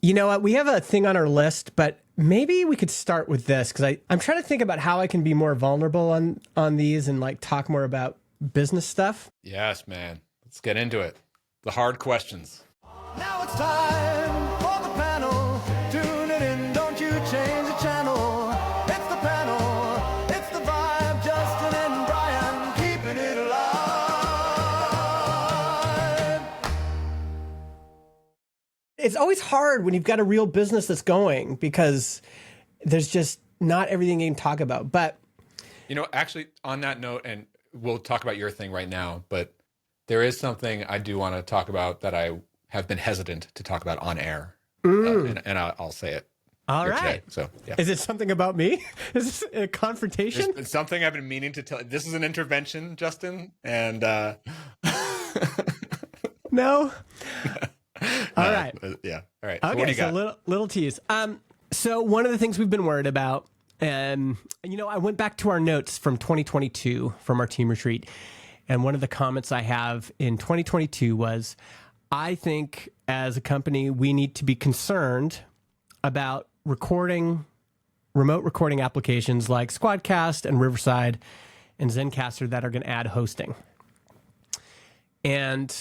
You know what? We have a thing on our list, but maybe we could start with this because I'm trying to think about how I can be more vulnerable on these and like talk more about business stuff. Yes, man. Let's get into it. The hard questions. Now it's time for the panel. Tune it in, don't you change the channel. It's the panel, it's the vibe. Justin and Brian keeping it alive. It's always hard when you've got a real business that's going because there's just not everything you can talk about. But, you know, actually on that note, and we'll talk about your thing right now, but there is something I do want to talk about that I have been hesitant to talk about on air. And I'll say it. All right. Today. So, yeah. Is it something about me? Is this a confrontation? It's something I've been meaning to tell. This is an intervention, Justin. And no. All right. Yeah. All right. Okay. So what do you got? So little tease. So one of the things we've been worried about, and you know, I went back to our notes from 2022 from our team retreat, and one of the comments I have in 2022 was, I think as a company, we need to be concerned about remote recording applications like Squadcast and Riverside and Zencastr that are going to add hosting. And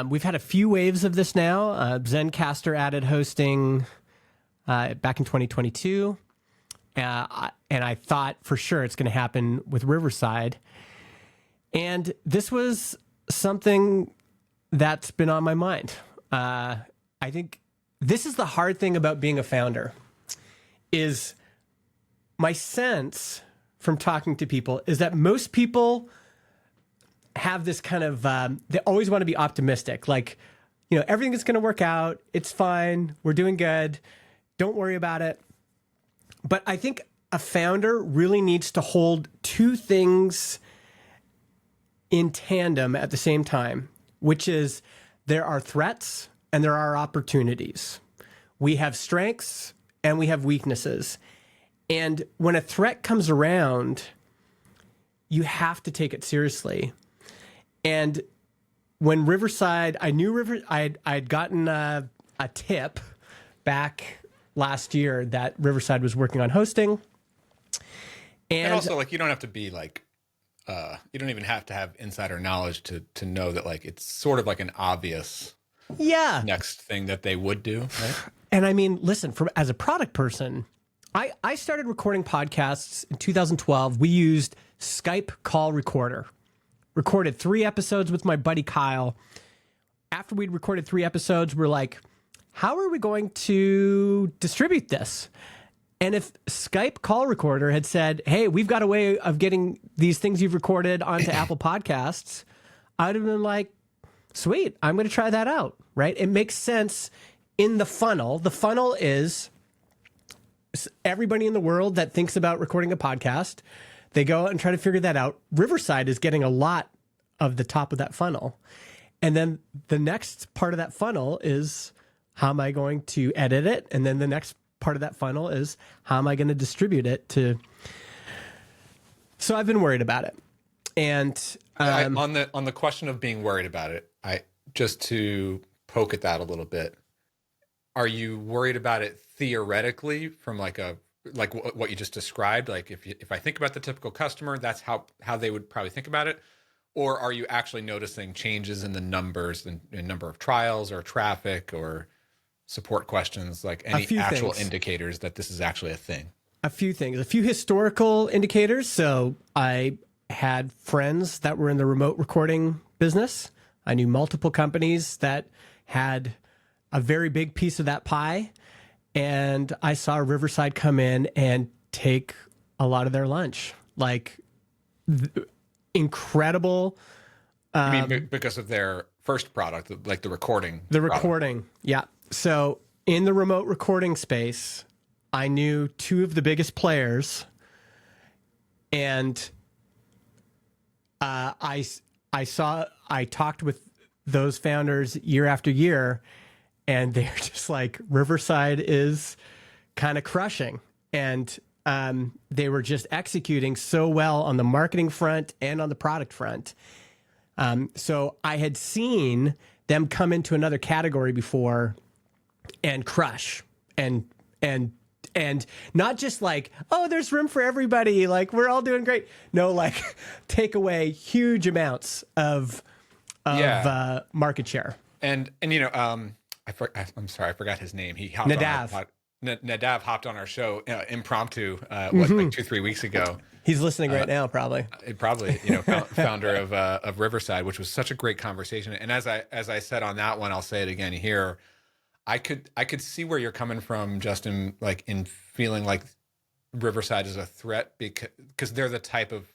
we've had a few waves of this now. Zencastr added hosting back in 2022. And I thought for sure it's going to happen with Riverside. And this was something that's been on my mind. I think this is the hard thing about being a founder is my sense from talking to people is that most people have this kind of, they always want to be optimistic. Like, you know, everything is going to work out. It's fine. We're doing good. Don't worry about it. But I think a founder really needs to hold two things in tandem at the same time, which is there are threats and there are opportunities. We have strengths and we have weaknesses. And when a threat comes around, you have to take it seriously. And when Riverside, I knew I'd gotten a tip back last year that Riverside was working on hosting. And also, like, you don't have to be like, you don't even have to have insider knowledge to know that, like, it's sort of like an obvious next thing that they would do, right? And I mean, listen, as a product person, I started recording podcasts in 2012. We used Skype call recorder. Recorded 3 episodes with my buddy Kyle. After we'd recorded 3 episodes, we're like, how are we going to distribute this? And if Skype call recorder had said, hey, we've got a way of getting these things you've recorded onto Apple Podcasts, I'd have been like, sweet, I'm going to try that out, right? It makes sense in the funnel. The funnel is everybody in the world that thinks about recording a podcast. They go out and try to figure that out. Riverside is getting a lot of the top of that funnel. And then the next part of that funnel is, how am I going to edit it? And then the next part of that funnel is, how am I going to distribute it to? So I've been worried about it. And on the question of being worried about it, just to poke at that a little bit, are you worried about it theoretically from like what you just described? Like if I think about the typical customer, that's how they would probably think about it. Or are you actually noticing changes in the numbers, in number of trials or traffic or support questions, like any actual indicators that this is actually a thing? A few things, a few historical indicators. So I had friends that were in the remote recording business. I knew multiple companies that had a very big piece of that pie. And I saw Riverside come in and take a lot of their lunch. Like, incredible. You mean because of their first product, like the recording? The recording, yeah. So in the remote recording space, I knew 2 of the biggest players, and I talked with those founders year after year, and they're just like, Riverside is kind of crushing. And they were just executing so well on the marketing front and on the product front. So I had seen them come into another category before and crush and not just like, oh, there's room for everybody, like we're all doing great. No, like take away huge amounts of market share. And you know, I'm sorry, I forgot his name. He hopped Nadav. Nadav hopped on our show impromptu, like 2-3 weeks ago. He's listening right now, probably. Probably, you know, founder of Riverside, which was such a great conversation. And as I said on that one, I'll say it again here. I could see where you're coming from, Justin, like in feeling like Riverside is a threat because they're the type of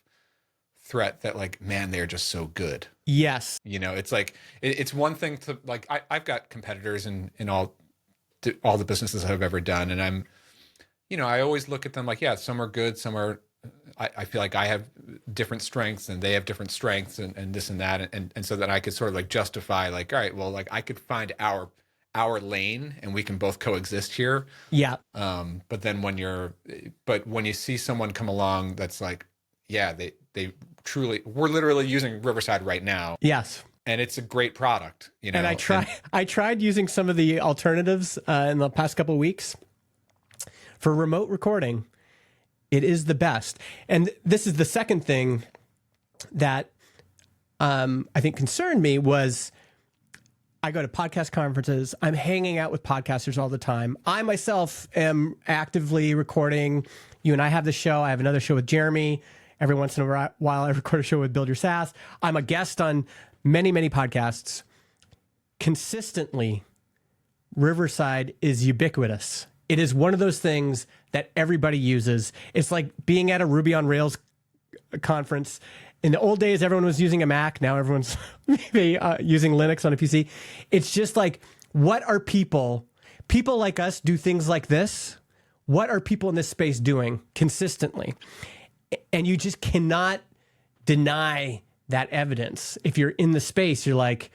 threat that, like, man, they're just so good. Yes. You know, it's like it's one thing to like I've got competitors in all the businesses I've ever done, and I'm, you know, I always look at them like, yeah, some are good, some are. I feel like I have different strengths and they have different strengths and this and that, and so that I could sort of like justify, like, all right, well, like I could find our lane and we can both coexist here. Yeah. But then when you see someone come along that's like, yeah, they truly, we're literally using Riverside right now. Yes. And it's a great product, you know. And I tried using some of the alternatives in the past couple of weeks for remote recording. It is the best. And this is the second thing that I think concerned me was I go to podcast conferences. I'm hanging out with podcasters all the time. I myself am actively recording. You and I have the show. I have another show with Jeremy. Every once in a while, I record a show with Build Your SaaS. I'm a guest on many, many podcasts. Consistently, Riverside is ubiquitous. It is one of those things that everybody uses. It's like being at a Ruby on Rails conference. In the old days, everyone was using a Mac. Now everyone's maybe using Linux on a PC. It's just like, what are people like us do things like this? What are people in this space doing consistently? And you just cannot deny that evidence. If you're in the space, you're like,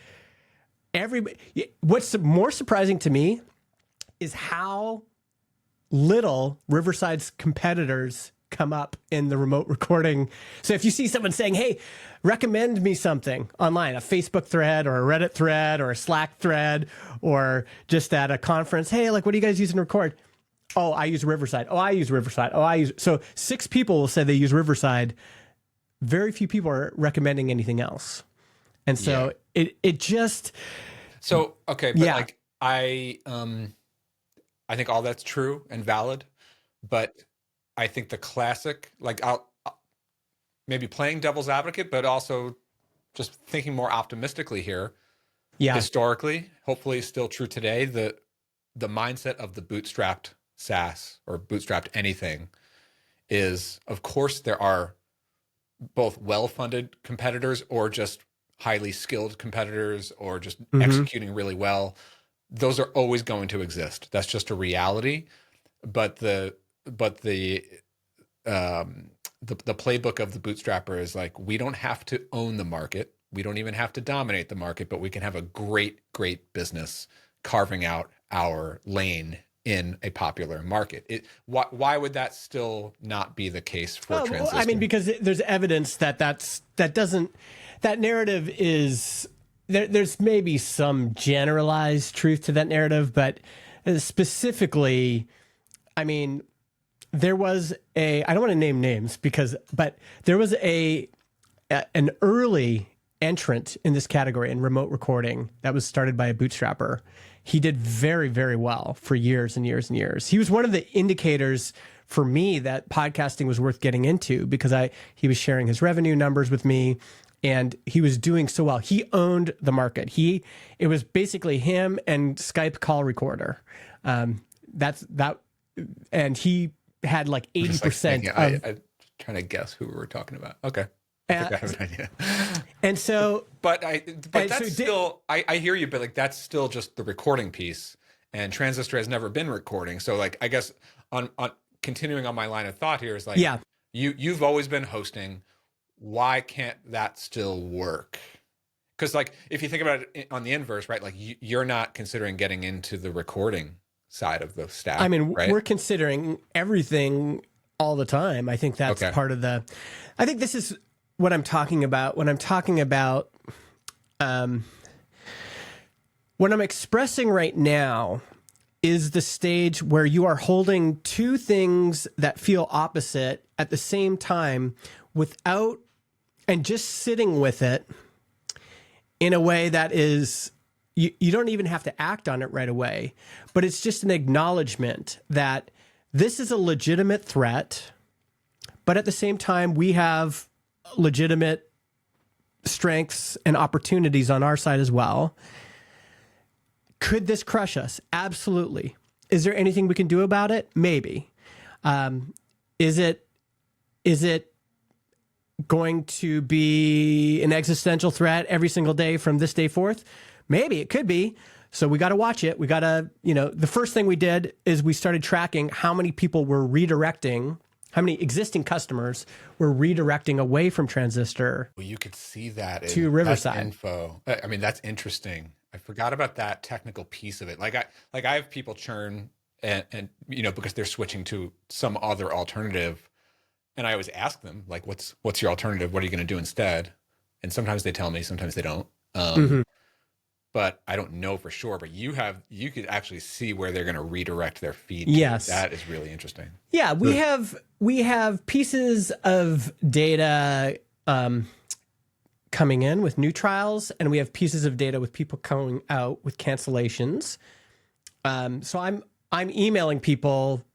everybody. What's more surprising to me is how little Riverside's competitors come up in the remote recording. So if you see someone saying, hey, recommend me something online, a Facebook thread or a Reddit thread or a Slack thread, or just at a conference, hey, like, what do you guys use to record? Oh, I use Riverside. Oh, I use Riverside. Oh, I use. So 6 people will say they use Riverside. Very few people are recommending anything else. And so it just. So, okay. But like I think all that's true and valid, but I think the classic, like I'll maybe playing devil's advocate, but also just thinking more optimistically here. Yeah. Historically, hopefully still true today, the mindset of the bootstrapped SaaS or bootstrapped anything is, of course, there are both well-funded competitors or just highly skilled competitors or just executing really well. Those are always going to exist. That's just a reality. But the playbook of the bootstrapper is like, we don't have to own the market. We don't even have to dominate the market, but we can have a great business carving out our lane in a popular market. Why would that still not be the case for Transistor? Well, I mean, because there's evidence that narrative is. There's maybe some generalized truth to that narrative, but specifically, I mean, there was I don't want to name names but there was an early entrant in this category in remote recording that was started by a bootstrapper. He did very, very well for years and years and years. He was one of the indicators for me that podcasting was worth getting into because he was sharing his revenue numbers with me. And he was doing so well. He owned the market. It was basically him and Skype call recorder. And he had like 80%. I'm trying to guess who we were talking about. Okay, I think I have an idea. And so, but that's still. I hear you, but like that's still just the recording piece. And Transistor has never been recording. So like I guess on continuing on my line of thought here is like, you've always been hosting. Why can't that still work? Because like if you think about it on the inverse, right? Like you're not considering getting into the recording side of the stack. I mean, right? We're considering everything all the time. I think that's part of the. I think this is what I'm talking about when I'm talking about. What I'm expressing right now is the stage where you are holding two things that feel opposite at the same time without, and just sitting with it in a way that is, you don't even have to act on it right away, but it's just an acknowledgement that this is a legitimate threat, but at the same time, we have legitimate strengths and opportunities on our side as well. Could this crush us? Absolutely. Is there anything we can do about it? Maybe. Is it going to be an existential threat every single day from this day forth? Maybe it could be. So we got to watch it. We got to, the first thing we did is we started tracking how many people were redirecting, how many existing customers were redirecting away from Transistor. Well, you could see that to Riverside. That's info. I mean, that's interesting. I forgot about that technical piece of it. Like I have people churn and because they're switching to some other alternative, and I always ask them like, what's your alternative? What are you going to do instead? And sometimes they tell me, sometimes they don't. But I don't know for sure. But you could actually see where they're going to redirect their feed. Yes, that is really interesting. Yeah, we have pieces of data coming in with new trials, and we have pieces of data with people coming out with cancellations. So I'm emailing people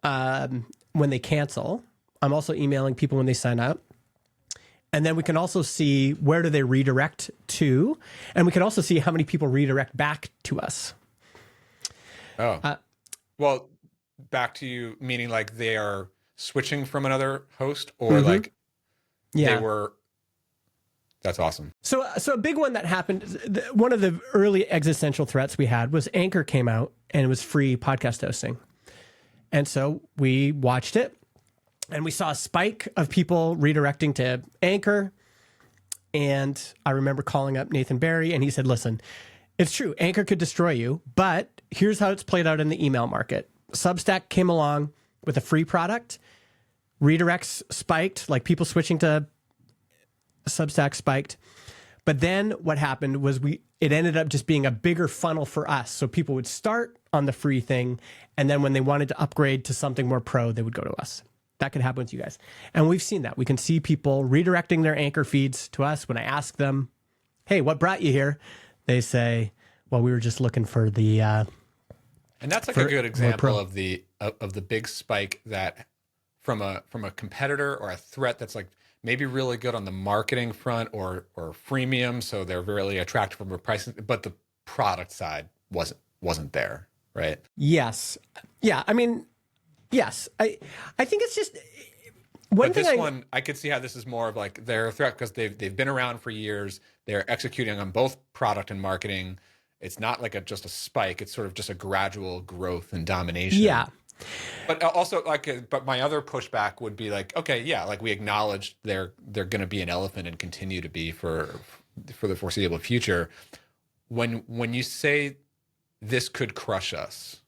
when they cancel. I'm also emailing people when they sign up. And then we can also see where do they redirect to, and we can also see how many people redirect back to us. Oh, well, back to you, meaning like they are switching from another host, or like they were. That's awesome. So a big one that happened, one of the early existential threats we had was Anchor came out and it was free podcast hosting. And so we watched it and we saw a spike of people redirecting to Anchor. And I remember calling up Nathan Barry and he said, listen, it's true, Anchor could destroy you, but here's how it's played out in the email market. Substack came along with a free product, redirects spiked, like people switching to Substack spiked. But then what happened was it ended up just being a bigger funnel for us. So people would start on the free thing, and then when they wanted to upgrade to something more pro, they would go to us. That could happen with you guys. And we've seen that. We can see people redirecting their Anchor feeds to us. When I ask them, hey, what brought you here? They say, well, we were just looking for the... and that's like a good example of the big spike that from a competitor or a threat that's like maybe really good on the marketing front or freemium, so they're really attractive from a pricing, but the product side wasn't there, right? Yes. Yeah. I mean, yes. I think it's just one I could see how this is more of like they're a threat because they've been around for years. They're executing on both product and marketing. It's not like just a spike. It's sort of just a gradual growth and domination. Yeah. But also, but my other pushback would be like, okay, yeah, like we acknowledge they're going to be an elephant and continue to be for the foreseeable future. When you say this could crush us,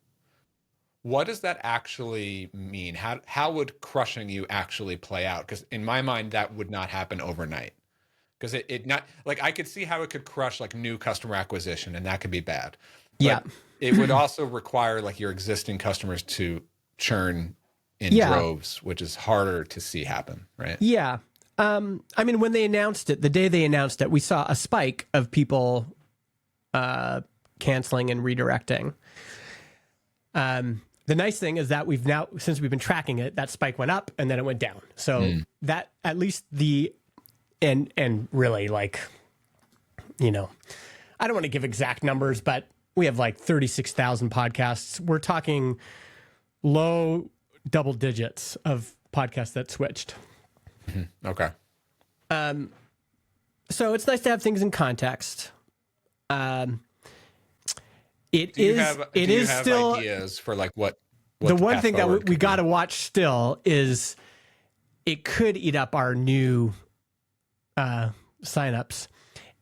what does that actually mean? How would crushing you actually play out? Because in my mind, that would not happen overnight. Because it not like I could see how it could crush like new customer acquisition, and that could be bad. But yeah. It would also require like your existing customers to churn in droves, which is harder to see happen, right? Yeah. I mean, when they announced it, the day they announced it, we saw a spike of people canceling and redirecting. The nice thing is that since we've been tracking it, that spike went up and then it went down. So that at least and really like, I don't want to give exact numbers, but we have like 36,000 podcasts. We're talking low double digits of podcasts that switched. Okay. So it's nice to have things in context. Do you have still ideas for like what the one thing that we got to watch still is it could eat up our new signups.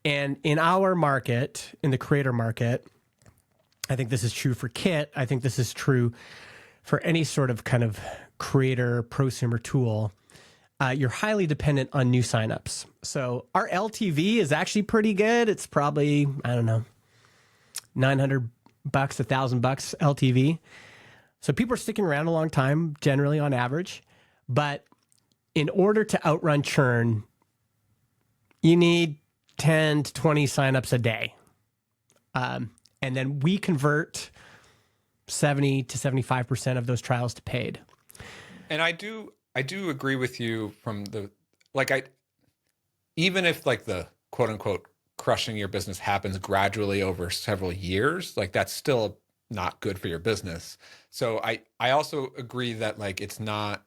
And in our market, in the creator market, I think this is true for Kit. I think this is true for any sort of kind of creator prosumer tool. You're highly dependent on new signups. So our LTV is actually pretty good. It's probably, I don't know, $900 bucks, $1,000 LTV. So people are sticking around a long time, generally on average. But in order to outrun churn, you need 10 to 20 signups a day. And then we convert 70 to 75% of those trials to paid. And I do agree with you from the, like, even if like the quote unquote crushing your business happens gradually over several years, like that's still not good for your business. So I also agree that like it's not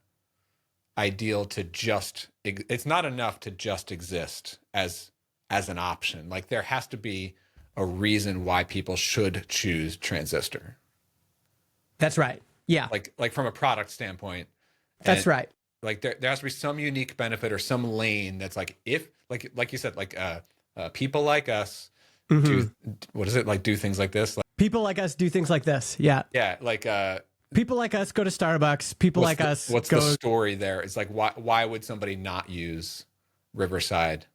ideal to just, it's not enough to just exist as an option. Like there has to be a reason why people should choose Transistor. That's right. Yeah. Like from a product standpoint. That's right. Like there has to be some unique benefit or some lane that's like, if like you said, like people like us do, what is it, like do things like this? Like, people like us do things like this. Yeah. Yeah. Like people like us go to Starbucks. People like us what's go... the story there? It's like, why would somebody not use Riverside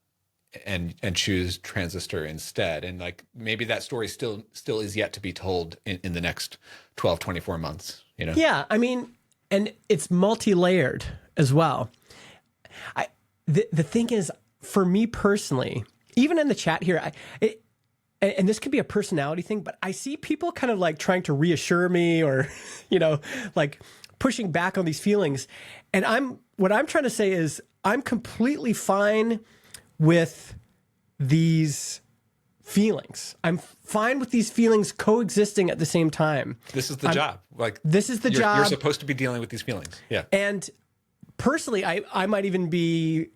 and choose Transistor instead? And like maybe that story still is yet to be told in the next 12, 24 months, you know? Yeah. I mean, and it's multi-layered as well. The thing is, for me personally, even in the chat here, and this could be a personality thing, but I see people kind of like trying to reassure me or, you know, like pushing back on these feelings. And what I'm trying to say is I'm completely fine with these feelings. I'm fine with these feelings coexisting at the same time. This is the job. Like this is the job. You're supposed to be dealing with these feelings. Yeah. And personally, I might even be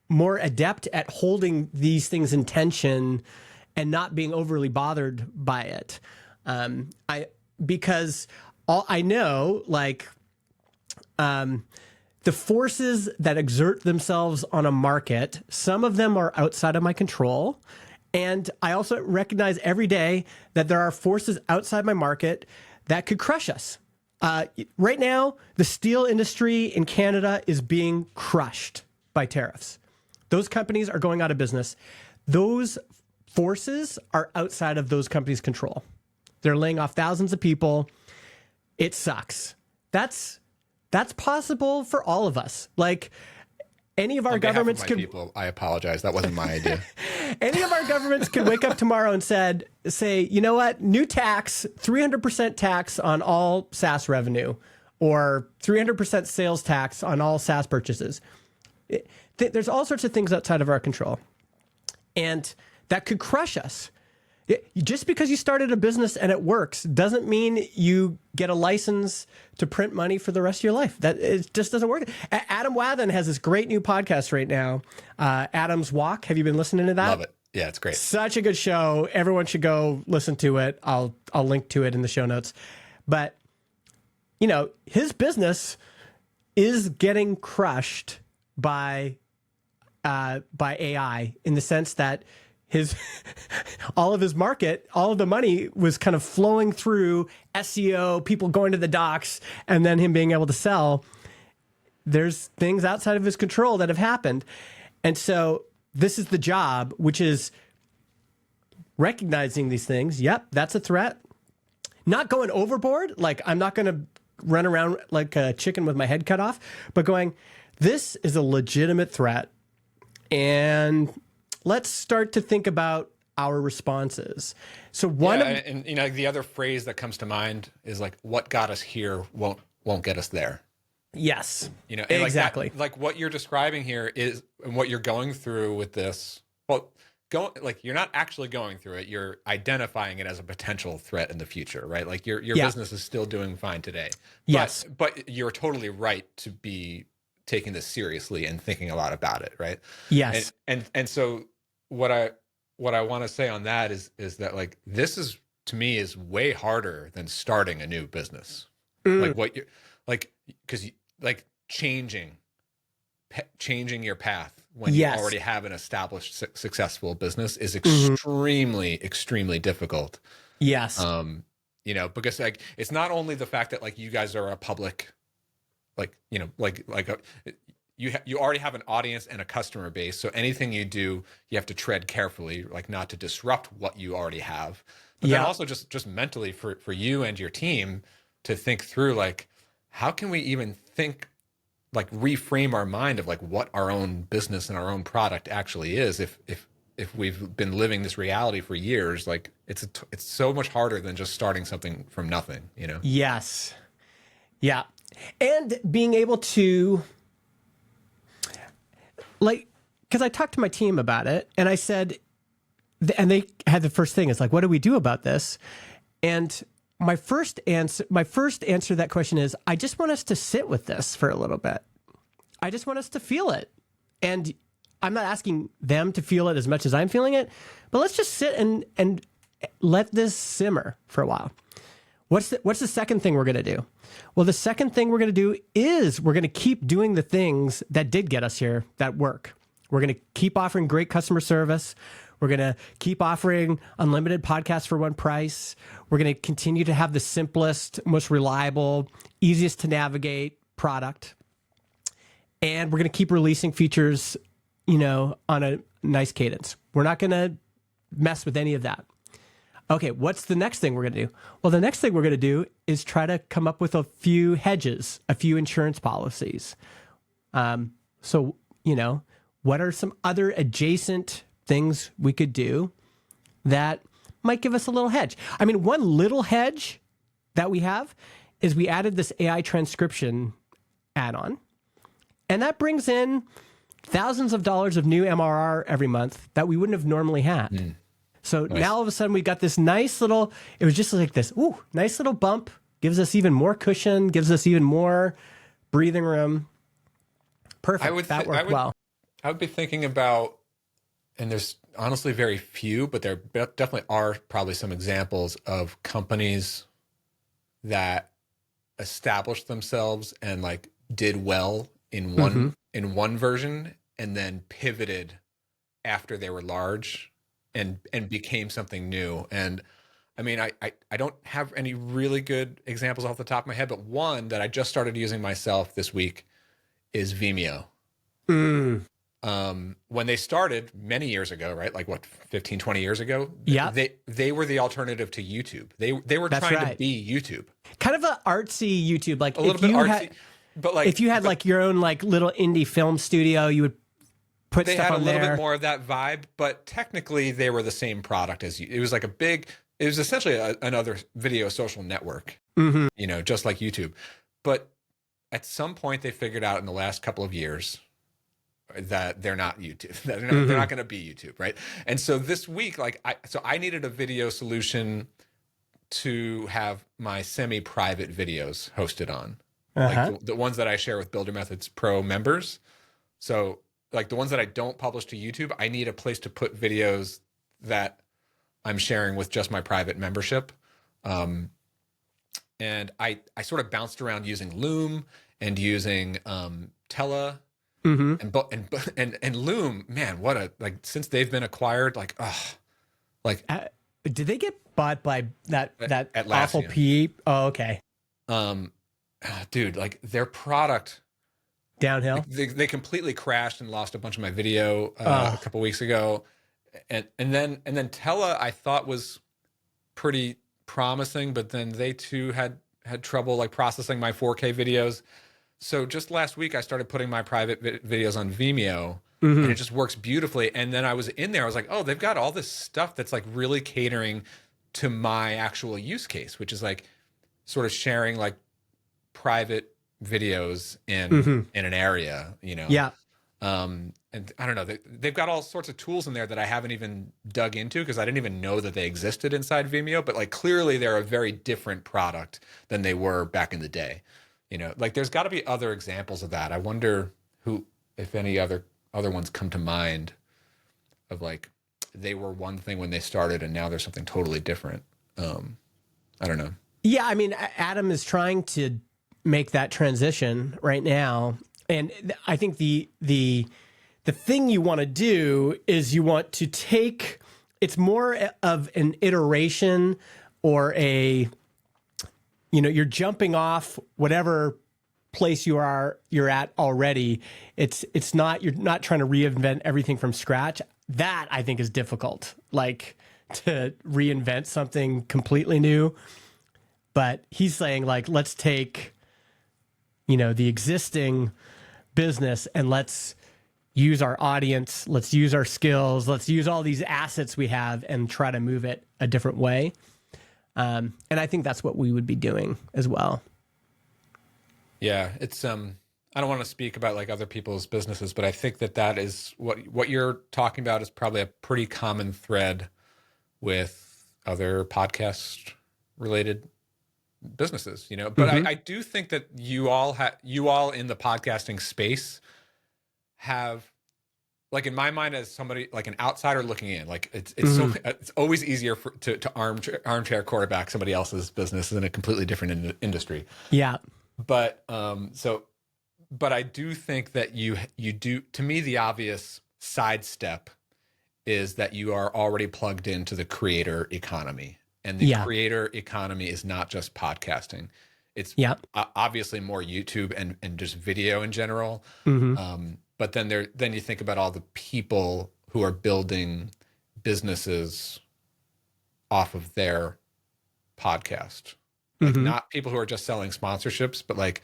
more adept at holding these things in tension and not being overly bothered by it. Because I know, like, the forces that exert themselves on a market, some of them are outside of my control. And I also recognize every day that there are forces outside my market that could crush us. Right now, the steel industry in Canada is being crushed by tariffs. Those companies are going out of business. Those forces are outside of those companies' control. They're laying off thousands of people. It sucks. That's possible for all of us. Like any of our governments could. People, I apologize. That wasn't my idea. Any of our governments could wake up tomorrow and say, you know what? New tax, 300% tax on all SaaS revenue, or 300% sales tax on all SaaS purchases. There's all sorts of things outside of our control, and that could crush us. Just because you started a business and it works doesn't mean you get a license to print money for the rest of your life. That it just doesn't work. Adam Wathan has this great new podcast right now, Adam's Walk. Have you been listening to that? Love it. Yeah, it's great. Such a good show. Everyone should go listen to it. I'll link to it in the show notes. But you know, his business is getting crushed by AI in the sense that all of his market, all of the money was kind of flowing through SEO, people going to the docs, and then him being able to sell. There's things outside of his control that have happened. And so this is the job, which is recognizing these things. Yep, that's a threat. Not going overboard. Like I'm not going to run around like a chicken with my head cut off, but going, this is a legitimate threat. And let's start to think about our responses. So and you know, the other phrase that comes to mind is like, what got us here won't get us there. Yes, you know, and exactly. Like what you're describing here is, and what you're going through with this, you're not actually going through it. You're identifying it as a potential threat in the future, right? Like your business is still doing fine today. Yes. But you're totally right to be taking this seriously and thinking a lot about it, right? Yes. And so what I want to say on that is that like this is, to me, is way harder than starting a new business. Like what you like, because like changing your path when you already have an established successful business is extremely difficult. Yes. You know, because like it's not only the fact that like you guys are a public, like, you know, you already have an audience and a customer base. So anything you do, you have to tread carefully, like not to disrupt what you already have. But then also just mentally for you and your team to think through, like, how can we even think, like, reframe our mind of like what our own business and our own product actually is if we've been living this reality for years. Like, it's so much harder than just starting something from nothing, you know? Yes. Yeah. And being able to, like, because I talked to my team about it and I said, and they had the first thing, it's like, what do we do about this? And my first answer to that question is, I just want us to sit with this for a little bit. I just want us to feel it. And I'm not asking them to feel it as much as I'm feeling it, but let's just sit and let this simmer for a while. What's the second thing we're going to do? Well, the second thing we're going to do is we're going to keep doing the things that did get us here that work. We're going to keep offering great customer service. We're going to keep offering unlimited podcasts for one price. We're going to continue to have the simplest, most reliable, easiest to navigate product. And we're going to keep releasing features, you know, on a nice cadence. We're not going to mess with any of that. Okay, what's the next thing we're going to do? Well, the next thing we're going to do is try to come up with a few hedges, a few insurance policies. So, you know, what are some other adjacent things we could do that might give us a little hedge? I mean, one little hedge that we have is we added this AI transcription add-on, and that brings in thousands of dollars of new MRR every month that we wouldn't have normally had. So nice. Now all of a sudden we got this nice little, it was just like this, nice little bump, gives us even more cushion, gives us even more breathing room. Perfect. That worked well. I would be thinking about, and there's honestly very few, but there definitely are probably some examples of companies that established themselves and like did well in one version and then pivoted after they were large and became something new. And I mean, I don't have any really good examples off the top of my head, but one that I just started using myself this week is Vimeo. When they started many years ago, right? Like what, 15, 20 years ago? Yeah. They were the alternative to YouTube. They were trying to be YouTube. Kind of an artsy YouTube, like a little bit artsy. But like, if you had like your own like little indie film studio, you would put stuff on there. They had a little bit more of that vibe, but technically they were the same product as you. It was like it was essentially another video social network, you know, just like YouTube. But at some point they figured out in the last couple of years that they're not YouTube. They're not going to be YouTube, right? And so this week, like, I needed a video solution to have my semi-private videos hosted on. Like the ones that I share with Builder Methods Pro members. So like the ones that I don't publish to YouTube, I need a place to put videos that I'm sharing with just my private membership. And I sort of bounced around using Loom and using Tela and Loom. Man, what a, like, since they've been acquired, like, did they get bought by that Atlassian. awful PE? Oh, okay. Dude, like their product downhill. Like, they completely crashed and lost a bunch of my video a couple weeks ago, and then Tela I thought was pretty promising, but then they too had trouble like processing my 4K videos. So just last week I started putting my private videos on Vimeo, and it just works beautifully. And then I was in there, I was like, oh, they've got all this stuff that's like really catering to my actual use case, which is like sort of sharing like private videos in an area, you know? Yeah. And I don't know, they've got all sorts of tools in there that I haven't even dug into because I didn't even know that they existed inside Vimeo, but like clearly they're a very different product than they were back in the day. You know, like there's got to be other examples of that. I wonder if any other ones come to mind of like, they were one thing when they started and now they're something totally different. I don't know. Yeah. I mean, Adam is trying to make that transition right now. And I think the thing you want to do is you want to take, it's more of an iteration or you're jumping off whatever place you're at already. It's not, you're not trying to reinvent everything from scratch. That I think is difficult, like to reinvent something completely new. But he's saying, like, let's take, the existing business and let's use our audience, let's use our skills, let's use all these assets we have and try to move it a different way. And I think that's what we would be doing as well. Yeah, it's I don't want to speak about like other people's businesses, but I think that is what you're talking about is probably a pretty common thread with other podcast related businesses, but I do think that you all in the podcasting space have, like, in my mind, as somebody like an outsider looking in, like it's always easier to armchair quarterback somebody else's business in a completely different industry. Yeah. But but I do think that you do, to me, the obvious sidestep is that you are already plugged into the creator economy. And the creator economy is not just podcasting. It's obviously more YouTube and just video in general. But then you think about all the people who are building businesses off of their podcast. Like not people who are just selling sponsorships, but like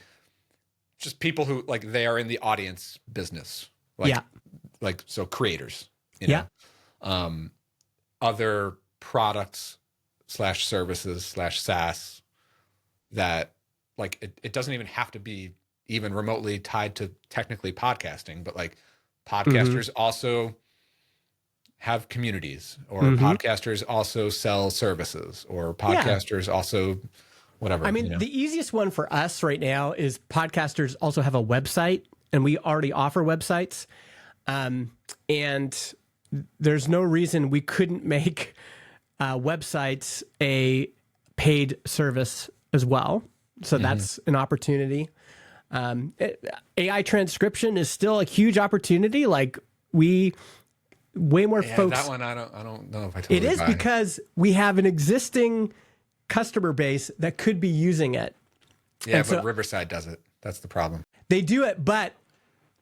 just people who, like, they are in the audience business. Like so creators, other products / services / SaaS that, like, it doesn't even have to be even remotely tied to technically podcasting, but like podcasters also have communities, or podcasters also sell services, or podcasters also whatever. I mean, the easiest one for us right now is podcasters also have a website, and we already offer websites. And there's no reason we couldn't make websites a paid service as well. So that's an opportunity. AI transcription is still a huge opportunity. Like, way more folks. That one I don't know if I totally It is buy. because we have an existing customer base that could be using it. Yeah, and but Riverside does it. That's the problem. They do it, but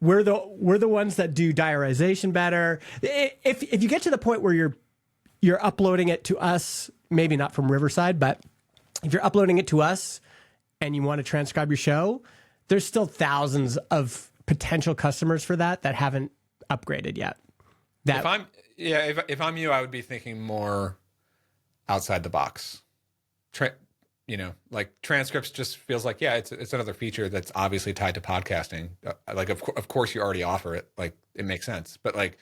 we're the ones that do diarization better. If you get to the point where you're uploading it to us, maybe not from Riverside, but if you're uploading it to us and you want to transcribe your show, there's still thousands of potential customers for that haven't upgraded yet. If I'm you, I would be thinking more outside the box. Like transcripts just feels like, it's another feature that's obviously tied to podcasting. Like, of course you already offer it. Like, it makes sense. But like,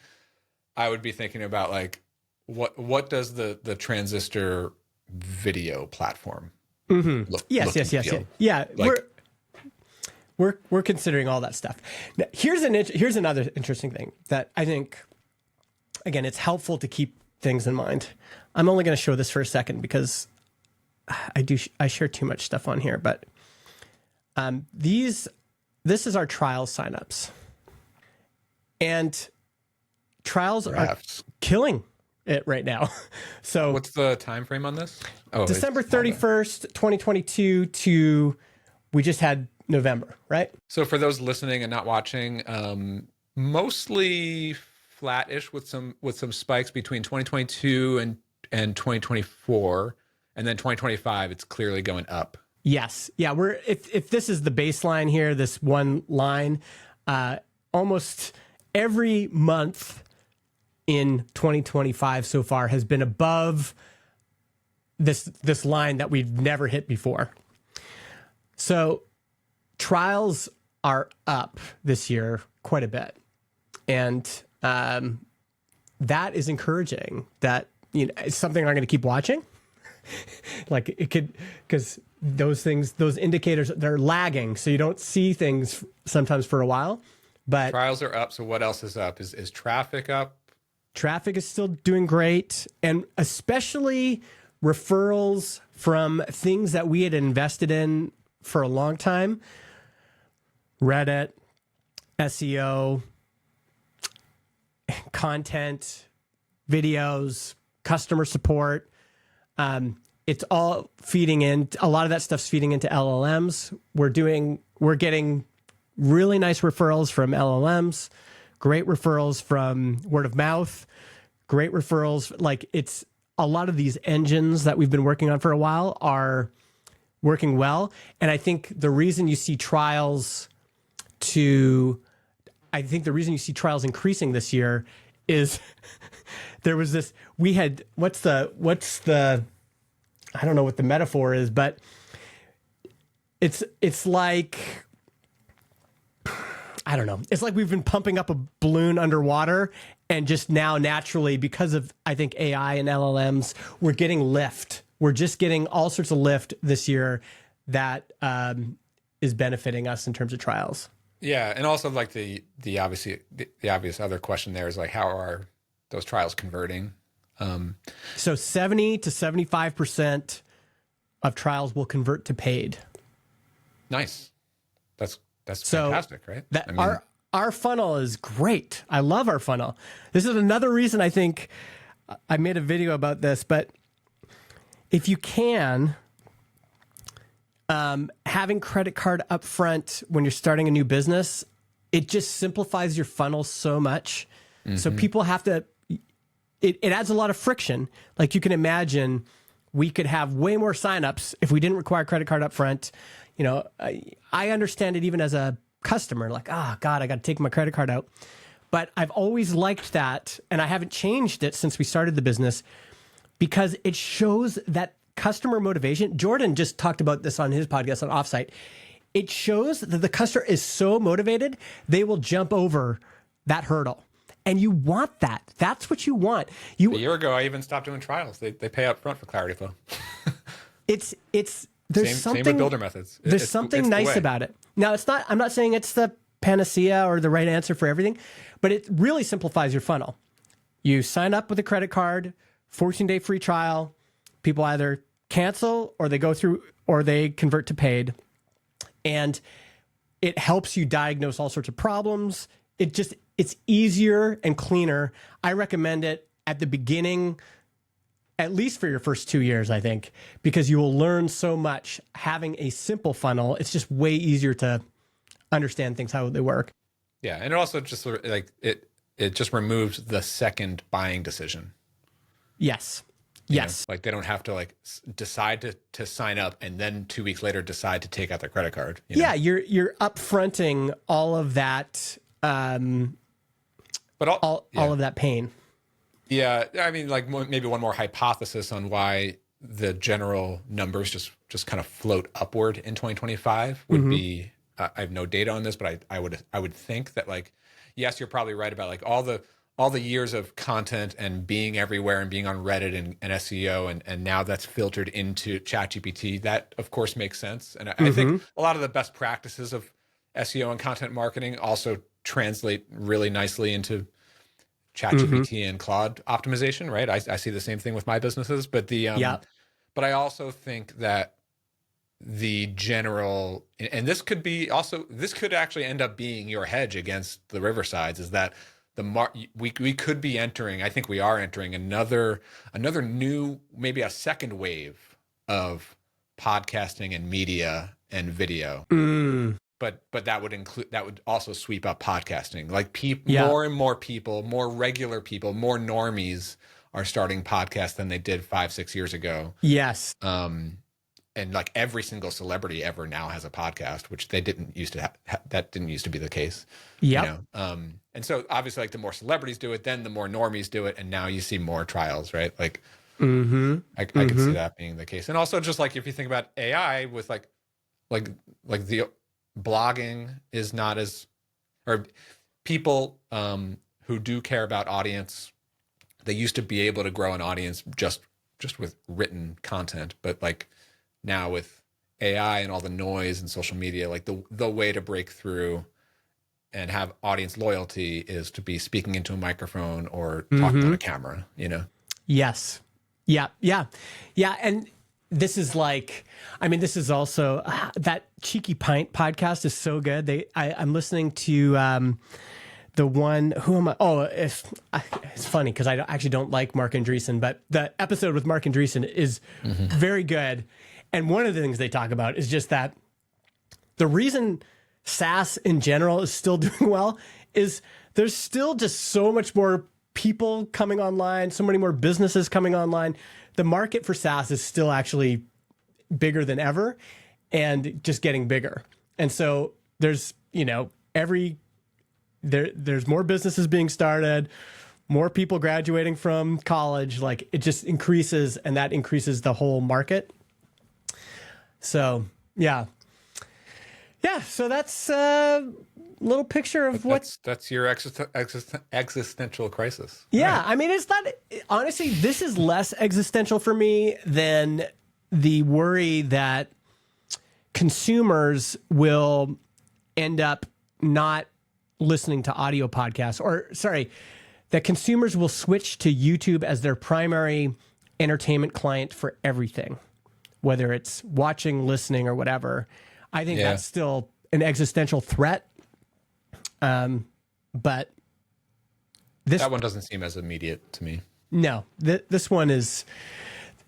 I would be thinking about, like, what does the Transistor video platform look? Yes. Yeah. Like, we're considering all that stuff. Now, here's another interesting thing that I think, again, it's helpful to keep things in mind. I'm only going to show this for a second because I share too much stuff on here, but this is our trial signups, and trials are killing it right now. So what's the time frame on this? December 31st, 2022 to, we just had November, right? So for those listening and not watching, mostly flat-ish with some spikes between 2022 and 2024. And then 2025, it's clearly going up. Yes. Yeah. If this is the baseline here, this one line, almost every month in 2025 so far has been above this line that we've never hit before. So trials are up this year quite a bit. And that is encouraging. That, it's something I'm going to keep watching. Like, it could, because those indicators, they're lagging, so you don't see things sometimes for a while. But trials are up. So what else is up? Is traffic up? Traffic is still doing great, and especially referrals from things that we had invested in for a long time: Reddit, SEO, content, videos, customer support. it's all feeding in. A lot of that stuff's feeding into LLMs. We're getting really nice referrals from LLMs, great referrals from word of mouth, great referrals. Like, it's a lot of these engines that we've been working on for a while are working well. And I think the reason you see trials increasing this year is there was this, we had, what's the, I don't know what the metaphor is, but it's like, I don't know. It's like we've been pumping up a balloon underwater, and just now naturally, because of, I think, AI and LLMs, we're getting lift. We're just getting all sorts of lift this year that is benefiting us in terms of trials. Yeah, and also like the obvious other question there is like, how are those trials converting? So 70 to 75% of trials will convert to paid. Nice. That's so fantastic, right? Our funnel is great. I love our funnel. This is another reason I think I made a video about this, but if you can, having credit card up front when you're starting a new business, it just simplifies your funnel so much. So people have to, it adds a lot of friction. Like, you can imagine we could have way more signups if we didn't require credit card up front. You know, I understand it even as a customer, like, God, I got to take my credit card out. But I've always liked that, and I haven't changed it since we started the business, because it shows that customer motivation. Jordan just talked about this on his podcast on Offsite. It shows that the customer is so motivated, they will jump over that hurdle. And you want that. That's what you want. A year ago, I even stopped doing trials. They pay up front for Clarity Flow. There's something, same with builder methods. There's something nice about it. Now, I'm not saying it's the panacea or the right answer for everything, but it really simplifies your funnel. You sign up with a credit card, 14-day free trial. People either cancel or they go through or they convert to paid. And it helps you diagnose all sorts of problems. It's easier and cleaner. I recommend it at the beginning, at least for your first 2 years, I think, because you will learn so much. Having a simple funnel, it's just way easier to understand things, how they work. Yeah, and it also just like it just removes the second buying decision. Yes. You Yes. know, like, they don't have to like decide to sign up and then 2 weeks later decide to take out their credit card. Yeah, you're upfronting all of that, but all of that pain. Yeah, I mean, like, maybe one more hypothesis on why the general numbers just kind of float upward in 2025 would be, I have no data on this, but I would think that, like, yes, you're probably right about like all the years of content and being everywhere and being on Reddit and SEO, and now that's filtered into ChatGPT. That, of course, makes sense. And I think a lot of the best practices of SEO and content marketing also translate really nicely into ChatGPT and Claude optimization, right? I see the same thing with my businesses, but but I also think that the general, and this could actually end up being your hedge against the Riversides, is that we could be entering, I think we are entering another new, maybe a second wave of podcasting and media and video. But that would also sweep up podcasting. Like, more and more people, more regular people, more normies are starting podcasts than they did 5-6 years ago. Yes. And like every single celebrity ever now has a podcast, which they didn't used to that didn't used to be the case. Yeah. You know? And so obviously, like, the more celebrities do it, then the more normies do it, and now you see more trials, right? Like, I can see that being the case. And also, just like, if you think about AI with like the blogging is not as, or people who do care about audience, they used to be able to grow an audience just with written content, but like now with AI and all the noise and social media, like the way to break through and have audience loyalty is to be speaking into a microphone or talking on a camera, you know? Yes. Yeah. And this is like, I mean, this is also that Cheeky Pint podcast is so good. I'm listening to the one, who am I? Oh, it's funny because I actually don't like Mark Andreessen, but the episode with Mark Andreessen is very good. And one of the things they talk about is just that the reason SaaS in general is still doing well is there's still just so much more people coming online, so many more businesses coming online. The market for SaaS is still actually bigger than ever and just getting bigger. And so there's, there's more businesses being started, more people graduating from college. Like it just increases, and that increases the whole market. So yeah. So that's a little picture of that's your existential crisis. Yeah. Right. I mean, it's not, honestly, this is less existential for me than the worry that consumers will end up not listening to audio podcasts, that consumers will switch to YouTube as their primary entertainment client for everything, whether it's watching, listening, or whatever. I think that's still an existential threat. But that one doesn't seem as immediate to me. No, this one is,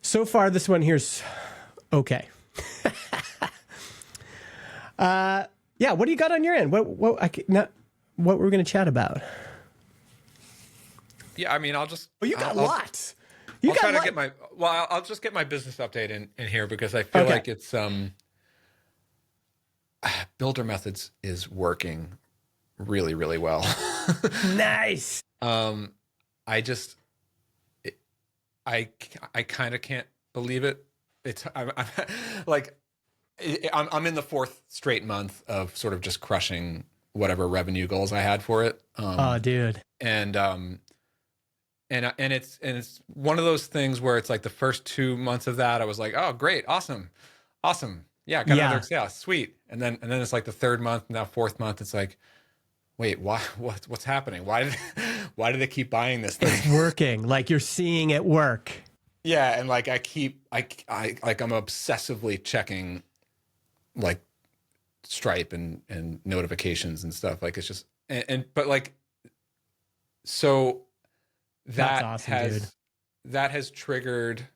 so far, this one here's okay. Yeah, what do you got on your end? What were we going to chat about? Yeah, I mean, I'll just... Oh, you got lots. I'll just get my business update in here because I feel like it's... Builder Methods is working really, really well. Nice. I kind of can't believe it. I'm in the fourth straight month of sort of just crushing whatever revenue goals I had for it. Oh, dude. And it's one of those things where it's like the first 2 months of that I was like, oh, great, awesome. Yeah, got another sale, sweet. And then it's like the third month, now fourth month, it's like, wait, what's happening? Why do they keep buying this thing? It's working. Like you're seeing it work. Yeah, and like I'm obsessively checking like Stripe and notifications and stuff. Like it's just but like so that awesome, that has triggered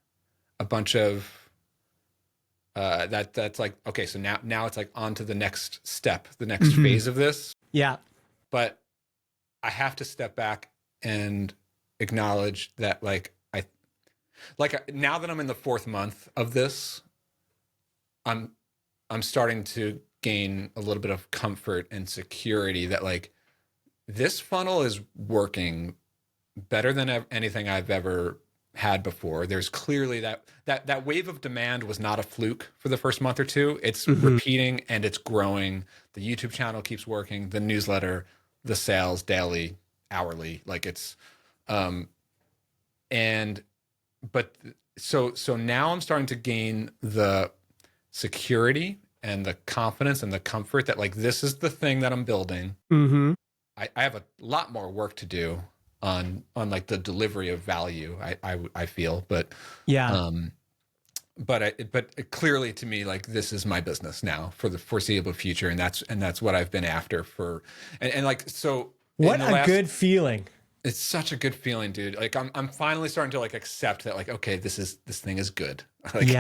a bunch of that's like, okay, so now it's like on to the next step, the next phase of this. Yeah. But I have to step back and acknowledge that now that I'm in the fourth month of this, I'm starting to gain a little bit of comfort and security that like this funnel is working better than anything I've ever had before. There's clearly that wave of demand was not a fluke for the first month or two. It's repeating and it's growing. The YouTube channel keeps working, the newsletter, the sales daily, hourly, like it's so now I'm starting to gain the security and the confidence and the comfort that like this is the thing that I'm building. I have a lot more work to do on like the delivery of value. I feel, but but clearly to me, like this is my business now for the foreseeable future, and that's what I've been after for, and like so. What a good feeling! It's such a good feeling, dude. Like I'm finally starting to like accept that, like, okay, this thing is good. Like,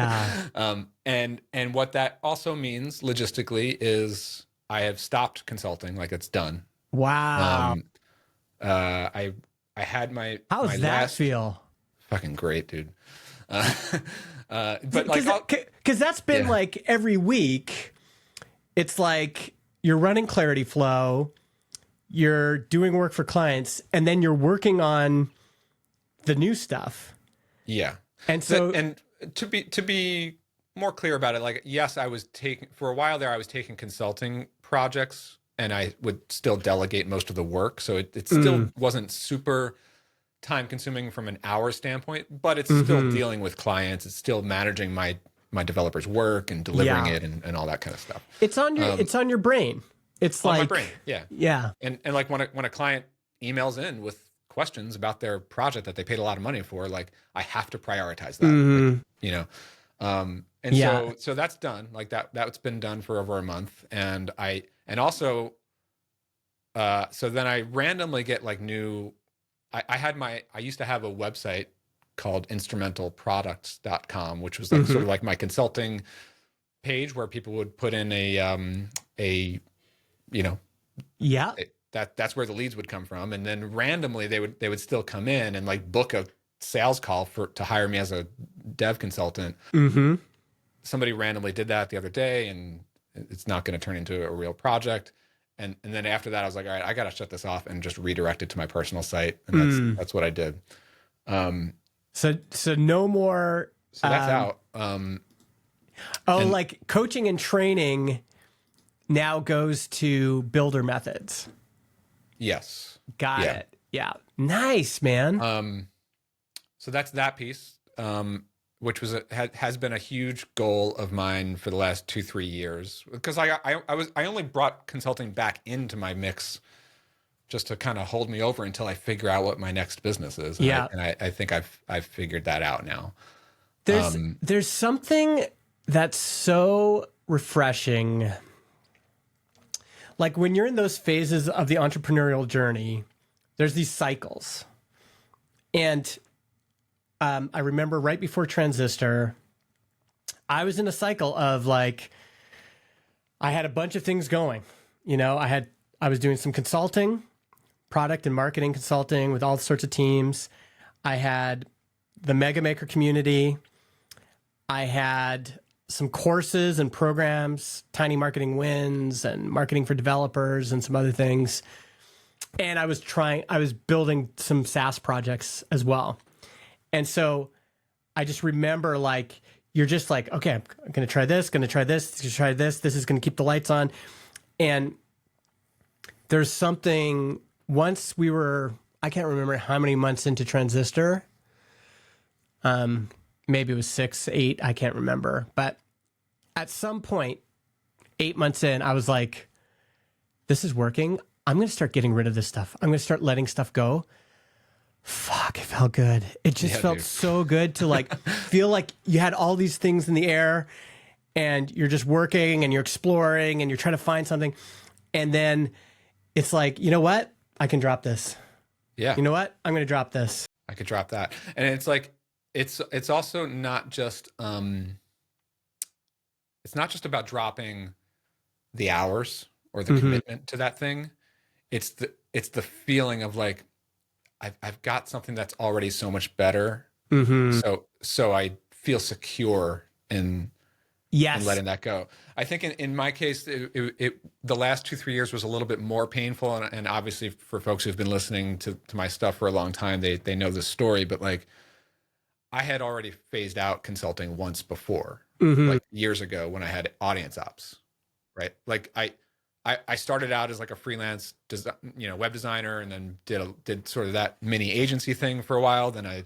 and what that also means logistically is I have stopped consulting. Like it's done. Wow. I had my How does that last, feel? Fucking great, dude. But like, because that's been like every week, it's like you're running Clarity Flow, you're doing work for clients, and then you're working on the new stuff. Yeah. And so, and to be more clear about it, like, yes, I was taking consulting projects, and I would still delegate most of the work. So it still wasn't super time consuming from an hour standpoint, but it's still dealing with clients. It's still managing my developers' work and delivering it and all that kind of stuff. It's on your brain. It's on like my brain. Yeah. Yeah. And like when a client emails in with questions about their project that they paid a lot of money for, like I have to prioritize that, like, you know? So that's done. Like that's been done for over a month. And also So then I randomly get like new, I used to have a website called instrumentalproducts.com, which was like sort of like my consulting page where people would put in a, you know, Yeah. that's where the leads would come from. And then randomly they would still come in and like book a sales call to hire me as a dev consultant. Somebody randomly did that the other day, and it's not going to turn into a real project. And then after that, I was like, all right, I got to shut this off and just redirect it to my personal site. And that's what I did. So no more. So that's out. Like coaching and training now goes to builder methods. Yes. Got it. Yeah. Nice, man. So that's that piece, which was has been a huge goal of mine for the last 2-3 years, because I only brought consulting back into my mix just to kind of hold me over until I figure out what my next business is. And I think I've figured that out now. There's something that's so refreshing. Like when you're in those phases of the entrepreneurial journey, there's these cycles. And I remember right before Transistor, I was in a cycle of like, I had a bunch of things going. You know, I was doing some consulting, product and marketing consulting with all sorts of teams. I had the Mega Maker community. I had some courses and programs, Tiny Marketing Wins and marketing for developers and some other things. And I was building some SaaS projects as well. And so I just remember like, you're just like, okay, I'm going to try this, going to try this, going to try this. This is going to keep the lights on. And there's something, once we were, I can't remember how many months into Transistor. Maybe it was 6, 8, I can't remember. But at some point, 8 months in, I was like, this is working. I'm going to start getting rid of this stuff. I'm going to start letting stuff go. Fuck, it felt good. It just felt so good to like feel like you had all these things in the air and you're just working and you're exploring and you're trying to find something. And then it's like, you know what? I can drop this. Yeah. You know what? I'm going to drop this. I could drop that. And it's like, it's also not just, it's not just about dropping the hours or the commitment to that thing. It's the feeling of like, I've got something that's already so much better. So I feel secure in letting that go. I think in my case, the last 2-3 years was a little bit more painful. And obviously for folks who've been listening to my stuff for a long time, they know this story, but like I had already phased out consulting once before, like years ago when I had audience ops, right? Like I started out as like a freelance web designer, and then did sort of that mini agency thing for a while. Then I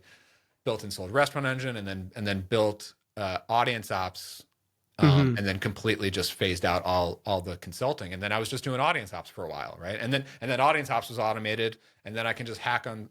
built and sold Restaurant Engine, and then built audience ops, and then completely just phased out all the consulting. And then I was just doing audience ops for a while, right? And then audience ops was automated, and then I can just hack on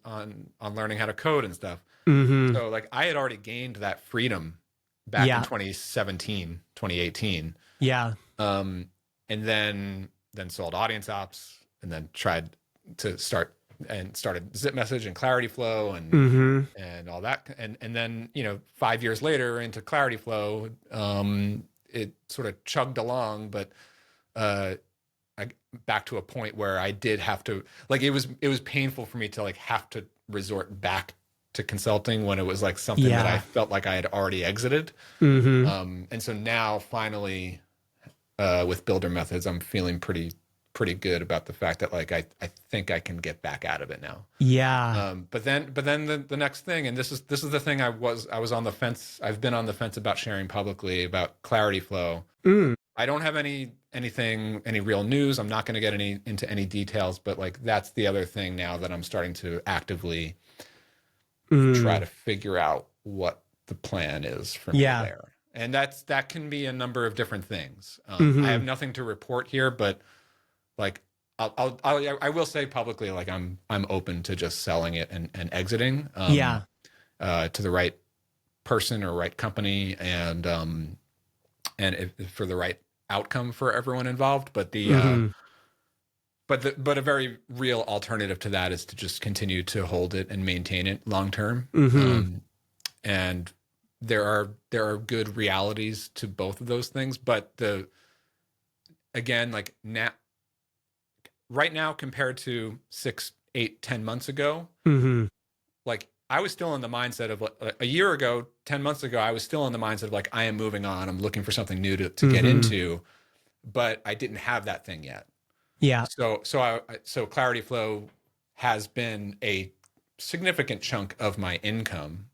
learning how to code and stuff. So like I had already gained that freedom back in 2017, 2018. Yeah. And then sold audience ops, and then tried to started Zip Message and Clarity Flow and all that. And then, 5 years later into Clarity Flow, it sort of chugged along, but I back to a point where I did have to, like, it was painful for me to like have to resort back to consulting when it was like something that I felt like I had already exited. And so now finally, with Builder Methods, I'm feeling pretty good about the fact that like I think I can get back out of it now. But then the next thing, and this is the thing I was on the fence. I've been on the fence about sharing publicly about Clarity Flow. I don't have any real news. I'm not going to get into any details, but like that's the other thing now that I'm starting to actively try to figure out what the plan is for me there. And that can be a number of different things. I have nothing to report here, but like I will say publicly, like I'm open to just selling it and exiting. To the right person or right company, and if for the right outcome for everyone involved. But but a very real alternative to that is to just continue to hold it and maintain it long term. And there are good realities to both of those things, but again, like now, right now compared to 6, 8, 10 months ago, like I was still in the mindset of like, a year ago, 10 months ago, I was still in the mindset of like, I am moving on. I'm looking for something new to get into, but I didn't have that thing yet. Yeah. So Clarity Flow has been a significant chunk of my income.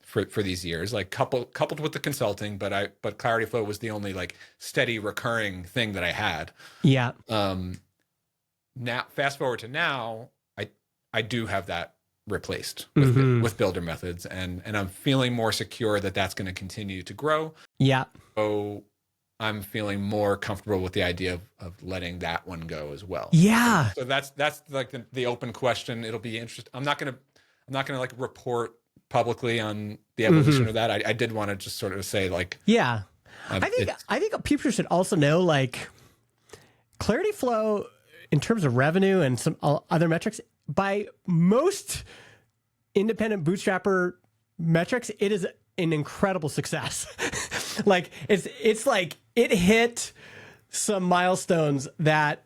For these years, like coupled with the consulting, but Clarity Flow was the only like steady recurring thing that I had. Yeah. Now fast forward to now, I do have that replaced with builder methods, and I'm feeling more secure that that's going to continue to grow. Yeah. So I'm feeling more comfortable with the idea of letting that one go as well. Yeah. So that's like the open question. It'll be interesting. I'm not gonna like report publicly on the evolution of that. I did want to just sort of say like, yeah, I think people should also know like Clarity Flow in terms of revenue and some other metrics, by most independent bootstrapper metrics, it is an incredible success. Like it's like it hit some milestones that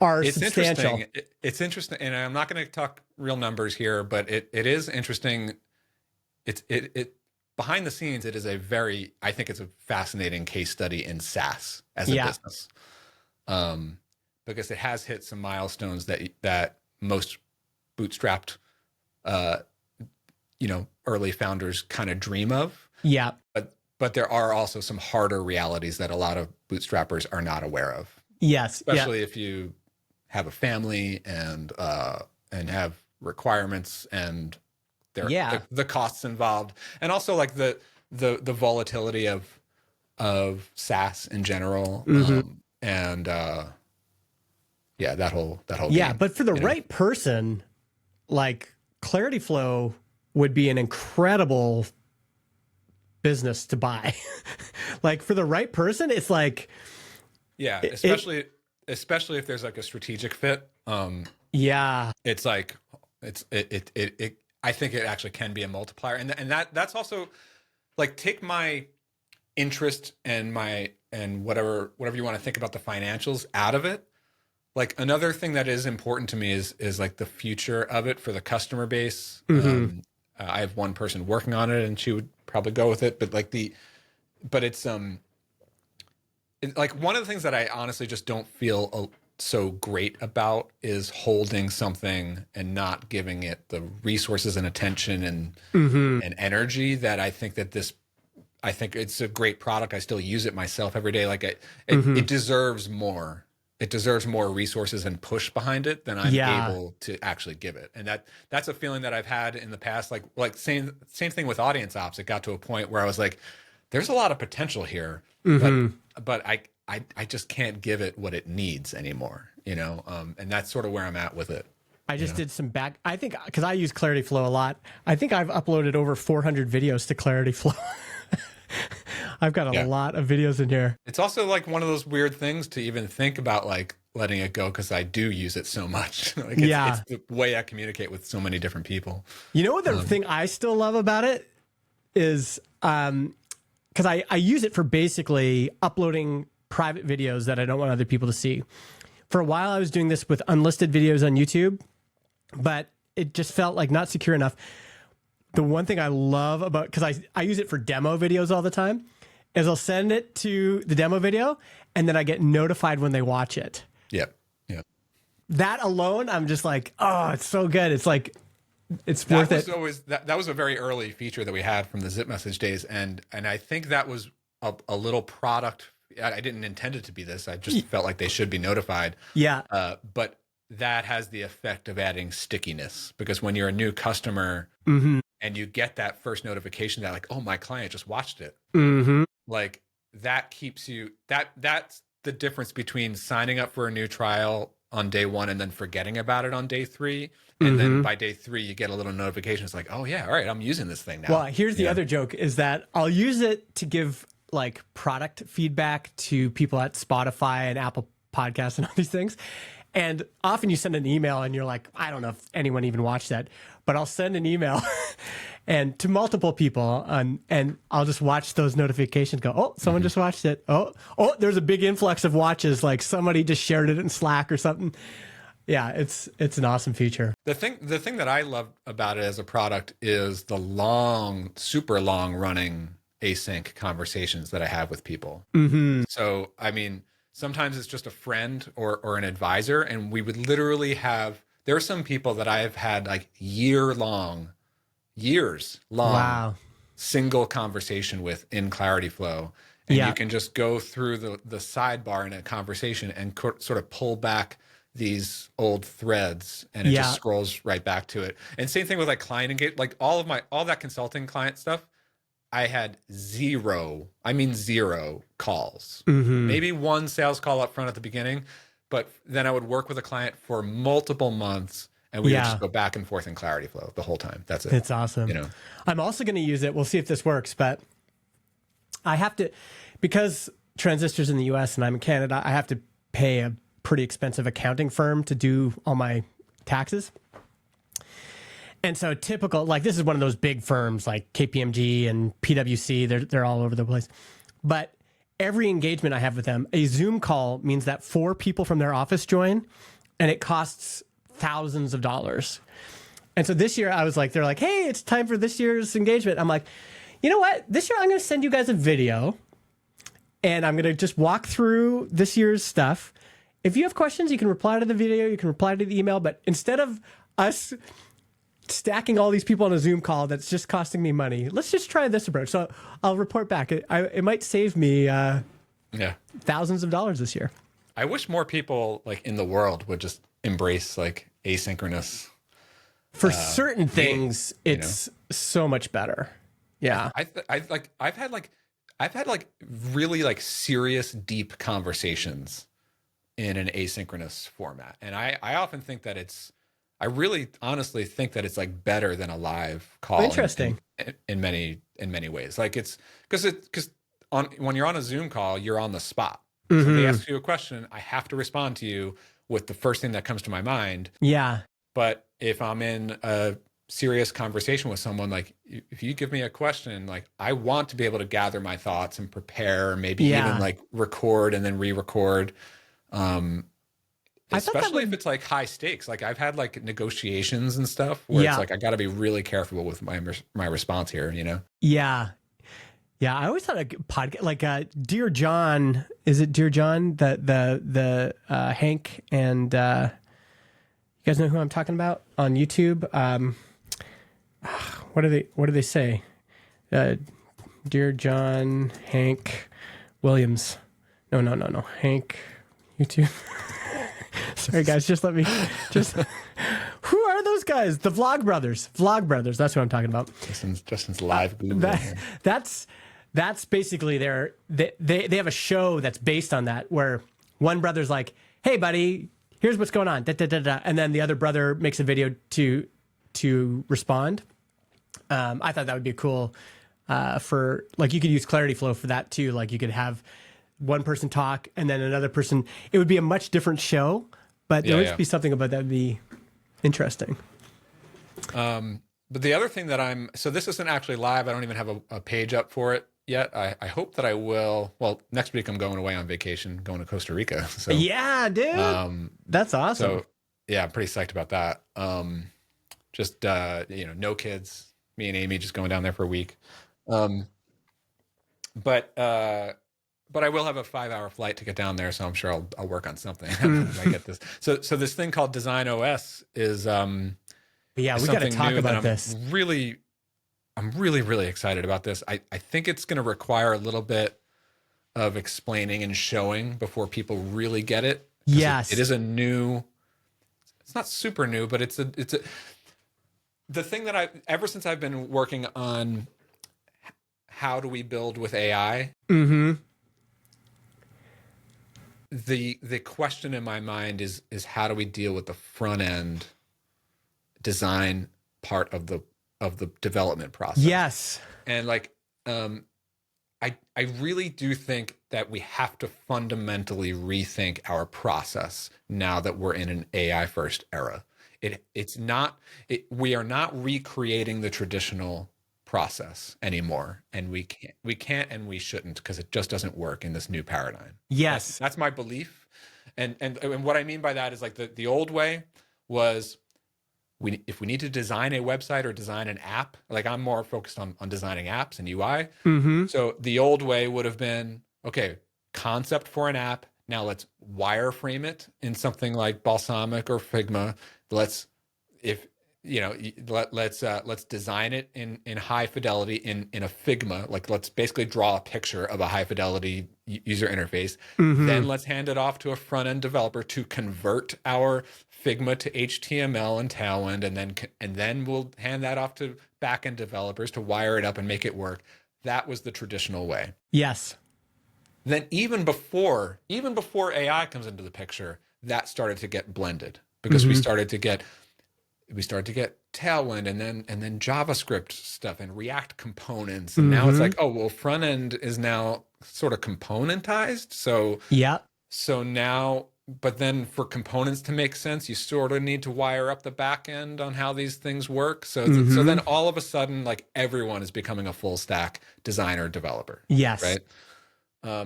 are substantial. It's interesting, and I'm not going to talk real numbers here, but it is interesting. It behind the scenes, it is I think it's a fascinating case study in SaaS as a business, because it has hit some milestones that most bootstrapped, early founders kind of dream of. Yeah, but there are also some harder realities that a lot of bootstrappers are not aware of. Yes, especially if you have a family and have requirements and the costs involved, and also like the volatility of SaaS in general, and that whole game, but for the right person, like Clarity Flow would be an incredible business to buy. Like for the right person, it's like especially if there's like a strategic fit. It's like it I think it actually can be a multiplier, and that's also like, take my interest and whatever you want to think about the financials out of it. Like another thing that is important to me is like the future of it for the customer base. I have one person working on it, and she would probably go with it, but it's like one of the things that I honestly just don't feel so great about is holding something and not giving it the resources and attention and energy that I think it's a great product. I still use it myself every day. Like it deserves more. It deserves more resources and push behind it than I'm able to actually give it. And that's a feeling that I've had in the past. Like same thing with Audience Ops. It got to a point where I was like, there's a lot of potential here, but I just can't give it what it needs anymore, and that's sort of where I'm at with it. I just did some I think, because I use Clarity Flow a lot, I think I've uploaded over 400 videos to Clarity Flow. I've got a lot of videos in here. It's also like one of those weird things to even think about, like letting it go, because I do use it so much. Like it's the way I communicate with so many different people. You know what the thing I still love about it is, because I use it for basically uploading private videos that I don't want other people to see. For a while, I was doing this with unlisted videos on YouTube, but it just felt like not secure enough. The one thing I love about, because I use it for demo videos all the time, is I'll send it to the demo video, and then I get notified when they watch it. Yep. That alone, I'm just like, oh, it's so good. It's like, it's worth it. That was a very early feature that we had from the Zip Message days, and I think that was a little product. I didn't intend it to be this. I just felt like they should be notified. Yeah. But that has the effect of adding stickiness, because when you're a new customer and you get that first notification that like, oh, my client just watched it, like that keeps you, that's the difference between signing up for a new trial on day one and then forgetting about it on day 3. And then by day 3, you get a little notification. It's like, oh yeah, all right, I'm using this thing now. Well, here's the other joke is that I'll use it to give like product feedback to people at Spotify and Apple podcasts and all these things. And often you send an email and you're like, I don't know if anyone even watched that, but I'll send an email and to multiple people and I'll just watch those notifications go, oh, someone just watched it. Oh, there's a big influx of watches. Like somebody just shared it in Slack or something. Yeah, it's an awesome feature. The thing that I love about it as a product is the super long running async conversations that I have with people. Mm-hmm. So, I mean, sometimes it's just a friend or an advisor, and we would literally have, there are some people that I've had like years long Wow. single conversation with in Clarity Flow. And you can just go through the sidebar in a conversation and sort of pull back these old threads, and it just scrolls right back to it. And same thing with like client engagement, like all that consulting client stuff. I had zero calls, maybe one sales call up front at the beginning, but then I would work with a client for multiple months and we would just go back and forth in Clarity Flow the whole time. That's it. It's awesome. You know, I'm also going to use it. We'll see if this works, but I have to, because Transistor's in the US and I'm in Canada, I have to pay a pretty expensive accounting firm to do all my taxes. And so typical, like this is one of those big firms like KPMG and PwC, they're all over the place. But every engagement I have with them, a Zoom call means that 4 people from their office join and it costs thousands of dollars. And so this year I was like, they're like, hey, it's time for this year's engagement. I'm like, you know what? This year I'm going to send you guys a video and I'm going to just walk through this year's stuff. If you have questions, you can reply to the video, you can reply to the email, but instead of us stacking all these people on a Zoom call that's just costing me money, let's just try this approach. So I'll report back. It might save me thousands of dollars this year. I wish more people like in the world would just embrace like asynchronous. For certain things, it's so much better. Yeah. I've had really like serious, deep conversations in an asynchronous format. And I often think that I really honestly think that it's like better than a live call. Interesting. In many ways. Like it's because when you're on a Zoom call, you're on the spot. So they ask you a question, I have to respond to you with the first thing that comes to my mind. Yeah. But if I'm in a serious conversation with someone, like if you give me a question, like I want to be able to gather my thoughts and prepare, maybe even like record and then re-record. Especially if it's like high stakes. Like I've had like negotiations and stuff where it's like I got to be really careful with my response here, you know? Yeah. Yeah, I always thought a podcast like Dear John. Is it Dear John? The Hank and you guys know who I'm talking about on YouTube? What do they say? Dear John, Hank Williams. No. Hank YouTube. Sorry guys, just let me who are those guys? The Vlog Brothers. That's what I'm talking about. Justin's live Google. That's basically they have a show that's based on that, where one brother's like, hey buddy, here's what's going on, and then the other brother makes a video to respond. I thought that would be cool for like, you could use Clarity Flow for that too. Like you could have one person talk and then another person. It would be a much different show, but there would be something about that would be interesting. But the other thing that so this isn't actually live. I don't even have a page up for it yet. I hope that I will. Well, next week I'm going away on vacation, going to Costa Rica. So yeah, dude, that's awesome. So yeah, I'm pretty psyched about that. Just no kids, me and Amy just going down there for a week. But I will have a 5-hour flight to get down there, so I'm sure I'll work on something if I get this. So this thing called Design OS is we got to talk about this. I'm really excited about this. I think it's going to require a little bit of explaining and showing before people really get it. Yes, it is a new. It's not super new, but it's the thing that ever since I've been working on how do we build with AI. Mm-hmm. The question in my mind is how do we deal with the front end design part of the development process? Yes. And like I really do think that we have to fundamentally rethink our process now that we're in an AI first era. We are not recreating the traditional process anymore, and we can't and we shouldn't, because it just doesn't work in this new paradigm. Yes. That's my belief. And what I mean by that is like the old way was, if we need to design a website or design an app, like I'm more focused on designing apps and UI. Mm-hmm. So the old way would have been, okay, concept for an app. Now let's wireframe it in something like Balsamic or Figma. Let's design it in high fidelity in a Figma. Like, let's basically draw a picture of a high fidelity user interface. Mm-hmm. Then let's hand it off to a front end developer to convert our Figma to HTML and Tailwind, and then we'll hand that off to back end developers to wire it up and make it work. That was the traditional way. Yes. Then even before AI comes into the picture, that started to get blended, because we started to get Tailwind and then JavaScript stuff and React components. And now it's like, oh, well, front end is now sort of componentized. So now, but then for components to make sense, you sort of need to wire up the back end on how these things work. So then all of a sudden, like, everyone is becoming a full stack designer developer. Yes. Right.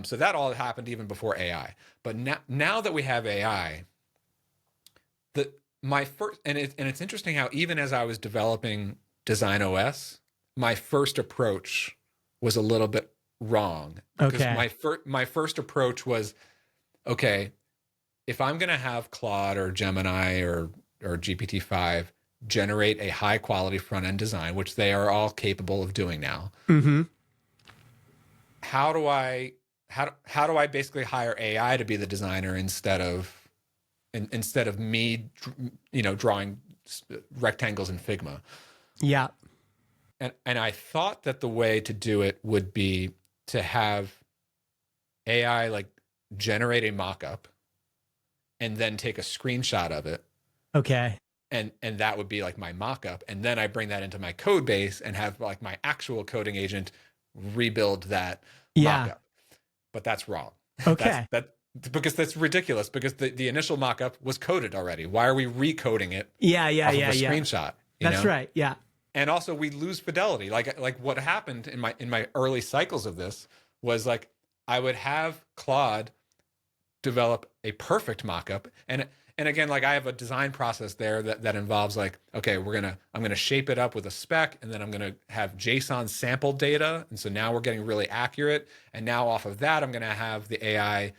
So that all happened even before AI. But now that we have AI, it's interesting how even as I was developing Design OS, my first approach was a little bit wrong. Because my first approach was, okay, if I'm going to have Claude or Gemini or GPT-5 generate a high quality front end design, which they are all capable of doing now, how do I basically hire AI to be the designer instead of me, drawing rectangles in Figma? Yeah. And I thought that the way to do it would be to have AI like generate a mock-up and then take a screenshot of it. Okay. And that would be like my mock-up. And then I bring that into my code base and have like my actual coding agent rebuild that mock-up. But that's wrong. Okay. Because that's ridiculous, because the initial mock-up was coded already. Why are we recoding it? Off of a screenshot. That's right. Yeah. And also we lose fidelity. Like what happened in my early cycles of this was, like, I would have Claude develop a perfect mock-up. And again, like, I have a design process there that involves, like, okay, I'm gonna shape it up with a spec, and then I'm gonna have JSON sample data. And so now we're getting really accurate. And now off of that, I'm gonna have the AI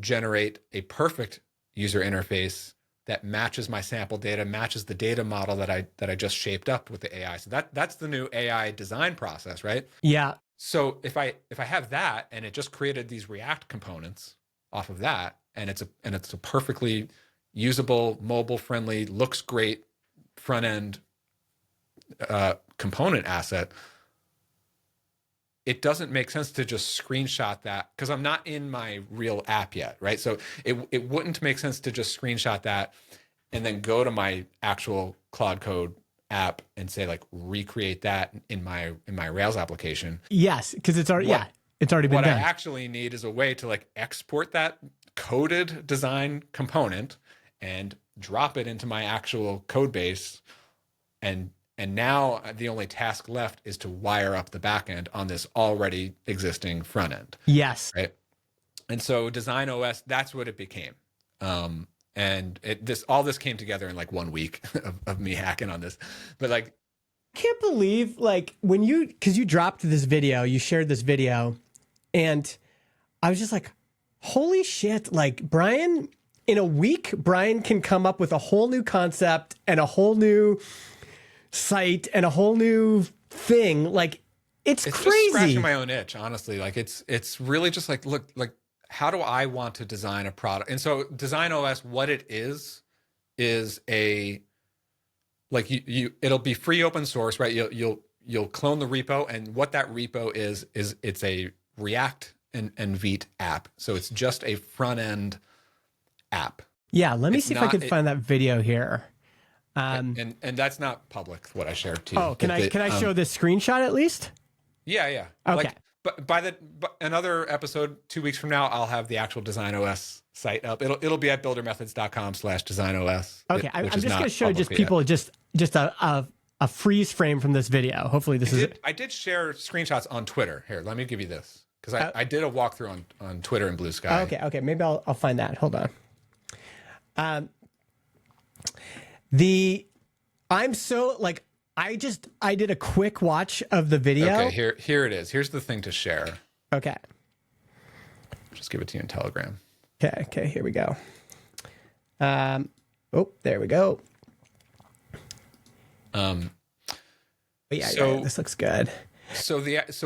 generate a perfect user interface that matches my sample data, matches the data model that I just shaped up with the AI. So that's the new AI design process, right? Yeah. So if I have that, and it just created these React components off of that, and it's a perfectly usable, mobile friendly, looks great front end component asset, it doesn't make sense to just screenshot that, because I'm not in my real app yet, right? So it wouldn't make sense to just screenshot that and then go to my actual Claude Code app and say, like, recreate that in my Rails application. Yes, because it's already it's already been done. What I actually need is a way to, like, export that coded design component and drop it into my actual code base, and now the only task left is to wire up the back end on this already existing front end. Yes. Right. And so Design OS, that's what it became. And all this came together in like 1 week of me hacking on this. But, like, can't believe, like, because you dropped this video, you shared this video, and I was just like, holy shit, like, Brian, in a week, Brian can come up with a whole new concept and a whole new site and a whole new thing. Like, it's crazy. Just scratching my own itch, honestly. Like, it's really just like, look, like, how do I want to design a product? And so Design OS, what it is a, like, it'll be free open source, right? You'll clone the repo, and what that repo is it's a React and Vite app. So it's just a front end app. Yeah, let me see if I can find that video here. And that's not public, what I shared to you. Oh, can I show this screenshot at least? Yeah. Okay. Like, But another episode 2 weeks from now, I'll have the actual Design OS site up. It'll be at buildermethods.com/designos. Okay, I'm just going to show just people just a freeze frame from this video. Hopefully I did share screenshots on Twitter. Here, let me give you this, because I did a walkthrough on Twitter and Bluesky. Okay, maybe I'll find that. Hold on. I'm so like I did a quick watch of the video. Okay, here it is. Here's the thing to share. Okay. Just give it to you in Telegram. Okay, here we go. There we go. Yeah, this looks good. So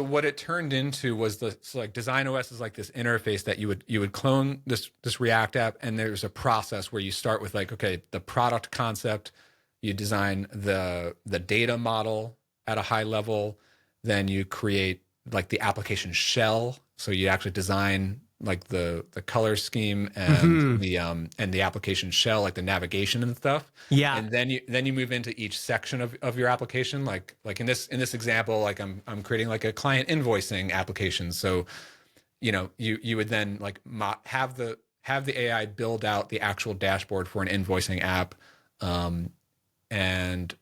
what it turned into was like Design OS is like this interface that you would clone this React app, and there's a process where you start with like, okay, the product concept, you design the data model at a high level, then you create like the application shell. So you actually design like the color scheme and the application shell, like the navigation and stuff. Yeah. And then you move into each section of your application. Like in this example, like I'm creating like a client invoicing application. So, you would then like have the AI build out the actual dashboard for an invoicing app. And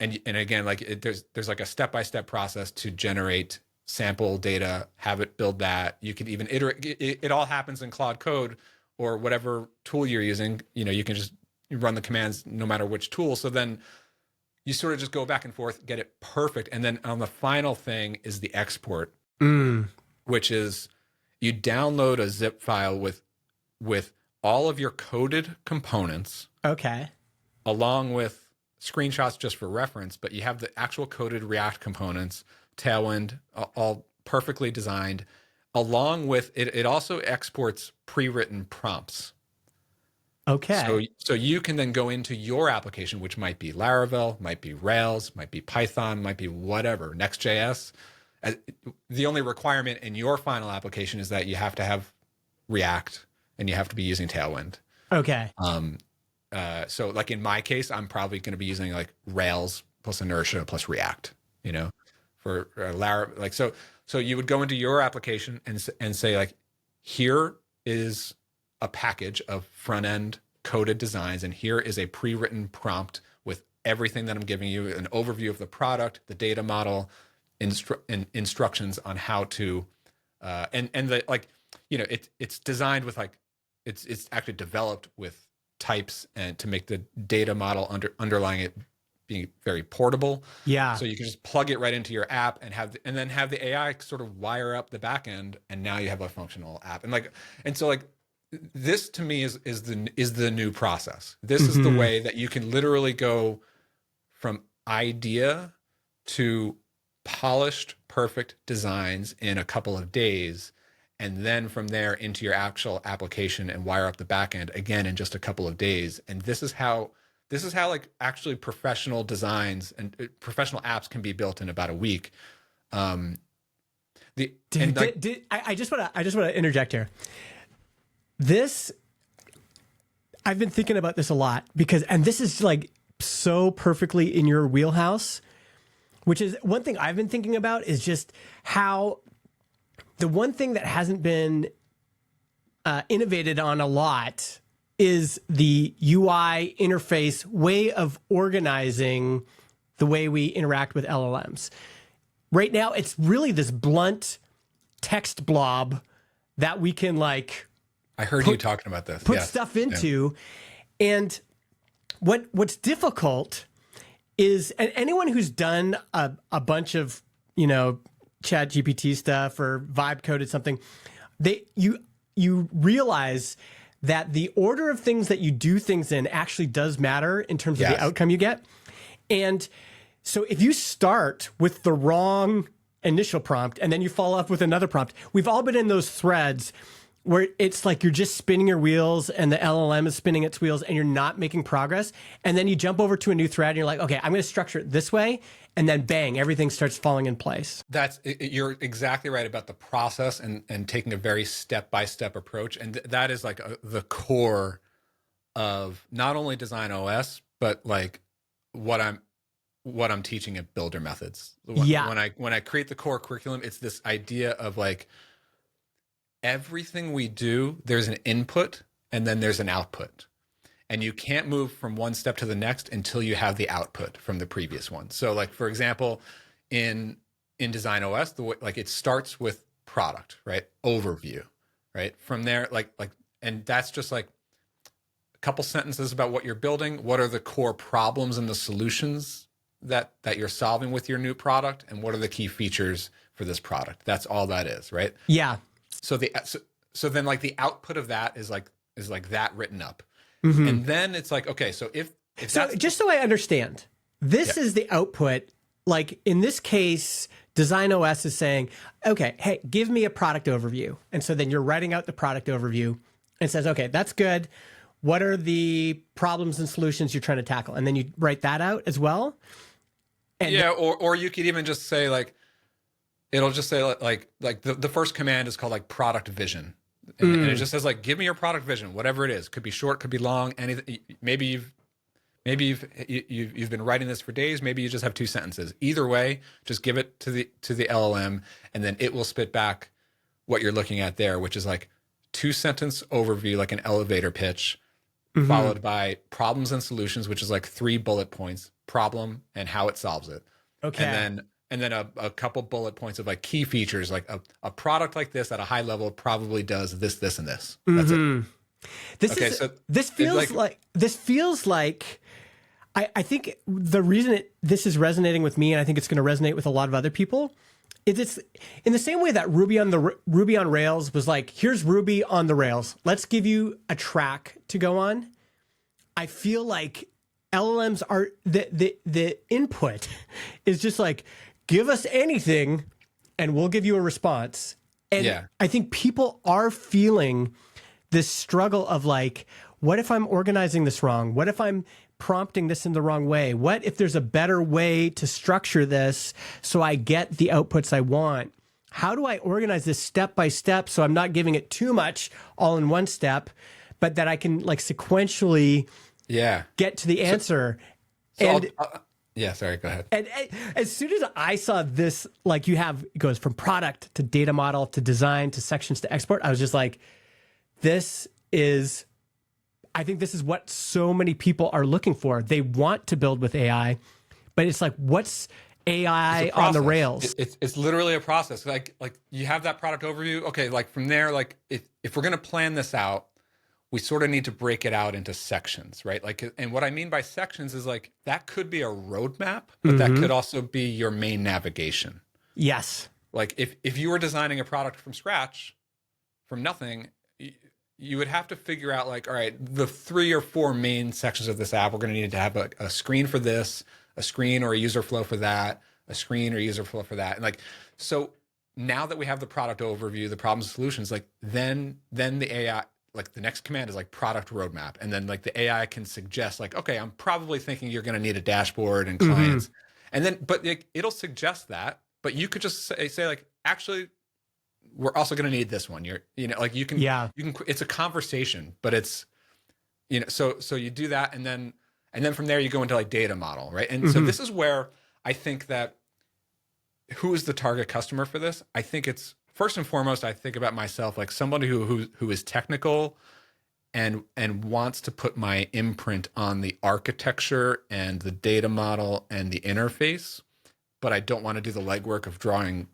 again, like there's like a step-by-step process to generate sample data, have it build that. You can even iterate. It all happens in Claude Code or whatever tool you're using. You can just run the commands no matter which tool. So then you sort of just go back and forth, get it perfect. And then on the final thing is the export, which is you download a zip file with all of your coded components. Okay. Along with screenshots just for reference, but you have the actual coded React components, Tailwind, all perfectly designed. Along with it, it also exports pre-written prompts. Okay. So you can then go into your application, which might be Laravel, might be Rails, might be Python, might be whatever, Next.js. The only requirement in your final application is that you have to have React and you have to be using Tailwind. Okay. So like in my case, I'm probably going to be using like Rails plus Inertia plus React, for Laravel. Like, so you would go into your application and say like, here is a package of front end coded designs. And here is a pre-written prompt with everything that I'm giving you, an overview of the product, the data model, instructions on how to, it's designed with like, it's actually developed with types and to make the data model underlying it being very portable. Yeah. So you can just plug it right into your app and then have the AI sort of wire up the back end, and now you have a functional app. And so this to me is the new process. This is the way that you can literally go from idea to polished, perfect designs in a couple of days. And then from there into your actual application and wire up the back end again in just a couple of days. And this is how like actually professional designs and professional apps can be built in about a week. I just want to interject here. I've been thinking about this a lot and this is like so perfectly in your wheelhouse, which is one thing I've been thinking about is just how the one thing that hasn't been innovated on a lot is the UI interface way of organizing the way we interact with LLMs. Right now, it's really this blunt text blob that we can like. I heard you talking about this. Put stuff into, and what's difficult is, and anyone who's done a bunch of Chat GPT stuff or vibe coded something, you realize that the order of things that you do things in actually does matter in terms of the outcome you get. And so if you start with the wrong initial prompt and then you follow up with another prompt, we've all been in those threads where it's like you're just spinning your wheels and the LLM is spinning its wheels and you're not making progress. And then you jump over to a new thread and you're like, okay, I'm going to structure it this way. And then bang, everything starts falling in place. You're exactly right about the process and taking a very step-by-step approach. And that is like the core of not only Design OS, but like what what I'm teaching at Builder Methods. Yeah. When I create the core curriculum, it's this idea of like everything we do, there's an input and then there's an output. And you can't move from one step to the next until you have the output from the previous one. So like, for example, in Design OS, the way, like it starts with product, right? Overview, right? From there, and that's just like a couple sentences about what you're building. What are the core problems and the solutions that you're solving with your new product? And what are the key features for this product? That's all that is, right? Yeah. So then like the output of that is like that written up. Mm-hmm. And then it's like, okay, so if so just so I understand, this is the output. Like in this case, Design OS is saying, okay, hey, give me a product overview. And so then you're writing out the product overview and says, okay, that's good. What are the problems and solutions you're trying to tackle? And then you write that out as well. And or you could even just say like, it'll just say like the first command is called like product vision. And it just says like, give me your product vision, whatever it is. Could be short, could be long, anything. Maybe you've been writing this for days. Maybe you just have 2 sentences. Either way, just give it to the LLM, and then it will spit back what you're looking at there, which is like 2-sentence overview, like an elevator pitch, followed by problems and solutions, which is like 3 bullet points: problem and how it solves it. Okay. And then a couple bullet points of like key features, like a product like this at a high level probably does this, this, and this. That's it. This feels like I think the reason this is resonating with me, and I think it's going to resonate with a lot of other people, is it's in the same way that Ruby on Rails was like, here's Ruby on the Rails. Let's give you a track to go on. I feel like LLMs are the input is just like, give us anything and we'll give you a response. And I think people are feeling this struggle of like, what if I'm organizing this wrong? What if I'm prompting this in the wrong way? What if there's a better way to structure this so I get the outputs I want? How do I organize this step by step so I'm not giving it too much all in one step, but that I can like sequentially get to the answer? Sorry, go ahead. And as soon as I saw this, like it goes from product to data model to design to sections to export, I was just like, I think this is what so many people are looking for. They want to build with AI, but it's like, what's AI on the rails? It's literally a process. Like you have that product overview. Okay, like from there, like if we're going to plan this out, we sort of need to break it out into sections, right? Like, and what I mean by sections is like, that could be a roadmap, but that could also be your main navigation. Yes. Like if you were designing a product from scratch, from nothing, you would have to figure out like, all right, the 3 or 4 main sections of this app, we're going to need to have a screen for this, a screen or a user flow for that, a screen or user flow for that. And like, so now that we have the product overview, the problems and solutions, like then the AI, like the next command is like product roadmap. And then like the AI can suggest like, okay, I'm probably thinking you're going to need a dashboard and clients. And then, but it'll suggest that, but you could just say like, actually, we're also going to need this one. You can, it's a conversation, but it's, so you do that. And then from there you go into like data model, right? And so this is where I think that who is the target customer for this? I think it's first and foremost, I think about myself, like somebody who is technical and wants to put my imprint on the architecture and the data model and the interface, but I don't want to do the legwork of drawing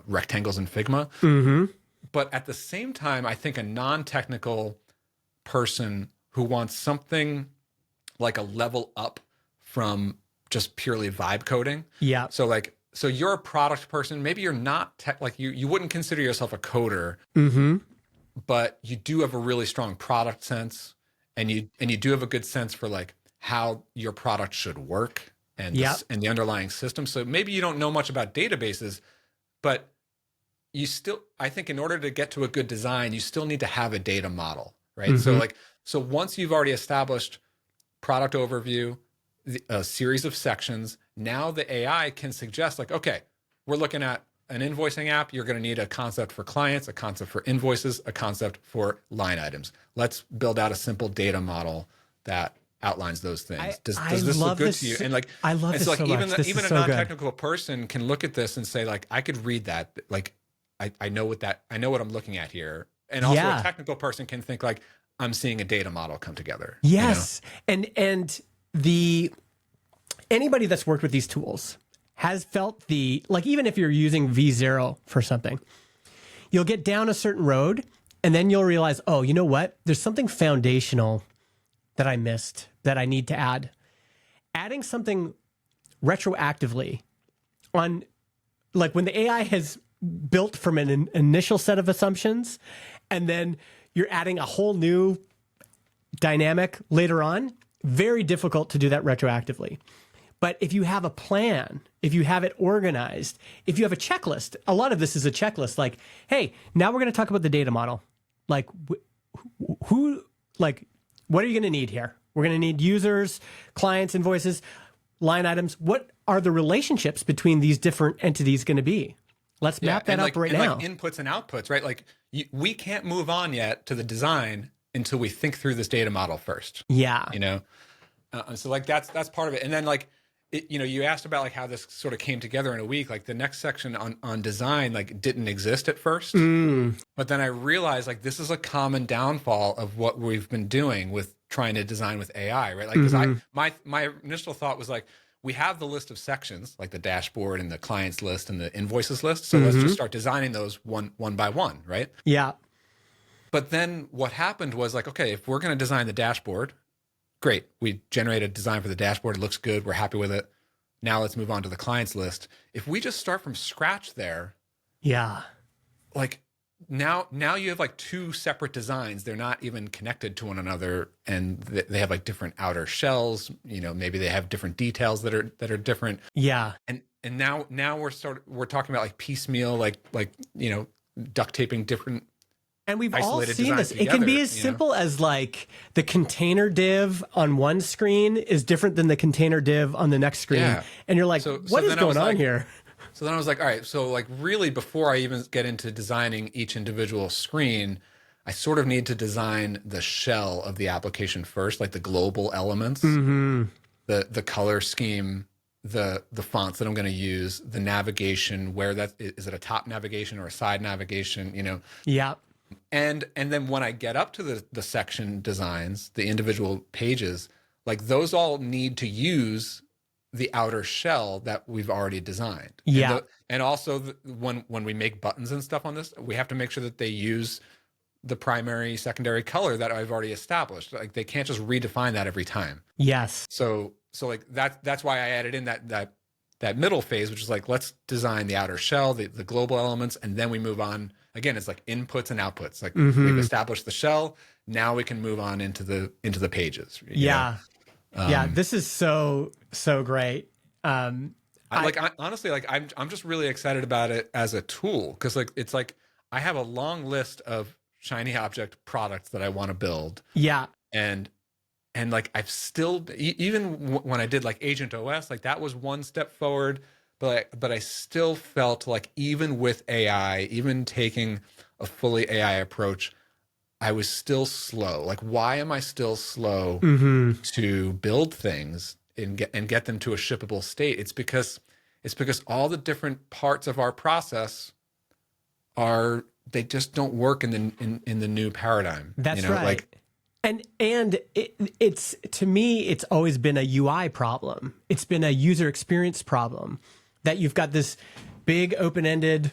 rectangles in Figma. But at the same time, I think a non-technical person who wants something like a level up from just purely vibe coding. Yeah. So you're a product person. Maybe you're not you wouldn't consider yourself a coder, but you do have a really strong product sense, and you do have a good sense for like how your product should work and the underlying system. So maybe you don't know much about databases, but you still, I think in order to get to a good design, you still need to have a data model, right? So once you've already established product overview, a series of sections, now the AI can suggest like, okay, we're looking at an invoicing app. You're going to need a concept for clients, a concept for invoices, a concept for line items. Let's build out a simple data model that outlines those things. Does I this look love good this to you? And like, I love it's this like so even much. This even is a so good. non-technical person can look at this and say like, I could read that. Like, I know what I'm looking at here. And also Yeah. a technical person can think like, I'm seeing a data model come together. Yes. And the anybody that's worked with these tools has felt like even if you're using V0 for something, you'll get down a certain road and then you'll realize, oh, you know what? There's something foundational that I missed that I need to add. Adding something retroactively on, like when the AI has built from an initial set of assumptions and then you're adding a whole new dynamic later on, very difficult to do that retroactively. But if you have a plan, if you have it organized, if you have a checklist, a lot of this is a checklist. Like, hey, now we're going to talk about the data model. Like, what are you going to need here? We're going to need users, clients, invoices, line items. What are the relationships between these different entities going to be? Let's map that up right now. Like inputs and outputs, right? Like we can't move on yet to the design until we think through this data model first. Yeah. So like that's part of it. And then like, you asked about like how this sort of came together in a week. Like the next section on design like didn't exist at first, but then I realized like this is a common downfall of what we've been doing with trying to design with AI, right? Like because my initial thought was like, we have the list of sections, like the dashboard and the clients list and the invoices list. So let's just start designing those one by one, right? Yeah. But then what happened was like, okay, if we're going to design the dashboard, great. We generated a design for the dashboard. It looks good. We're happy with it. Now let's move on to the clients list. If we just start from scratch there, yeah, like now you have like two separate designs. They're not even connected to one another, and they have like different outer shells. Maybe they have different details that are different. Yeah. And now we're talking about like piecemeal, like duct taping different. And we've all isolated seen this. designs It can be together, as simple as like the container div on one screen is different than the container div on the next screen. Yeah. And you're like, what is going on here? So then I was like, all right, so like really before I even get into designing each individual screen, I sort of need to design the shell of the application first, like the global elements, the color scheme, the fonts that I'm going to use, the navigation, where that is, it a top navigation or a side navigation, Yeah. And then when I get up to the section designs, the individual pages, like those all need to use the outer shell that we've already designed. Yeah. And also when we make buttons and stuff on this, we have to make sure that they use the primary, secondary color that I've already established. Like they can't just redefine that every time. Yes. So like that's why I added in that middle phase, which is like, let's design the outer shell, the global elements, and then we move on. Again, it's like inputs and outputs. Like we've established the shell. Now we can move on into the pages. Yeah. This is so great. Honestly, like I'm just really excited about it as a tool. Cause like, it's like, I have a long list of shiny object products that I want to build. Yeah. And like, I've still, even when I did like Agent OS, like that was one step forward, but I still felt like even with AI, even taking a fully AI approach, I was still slow. Like, why am I still slow to build things and get them to a shippable state? It's because all the different parts of our process they just don't work in the new paradigm. That's right. Like, and it's to me, it's always been a UI problem. It's been a user experience problem that you've got this big open-ended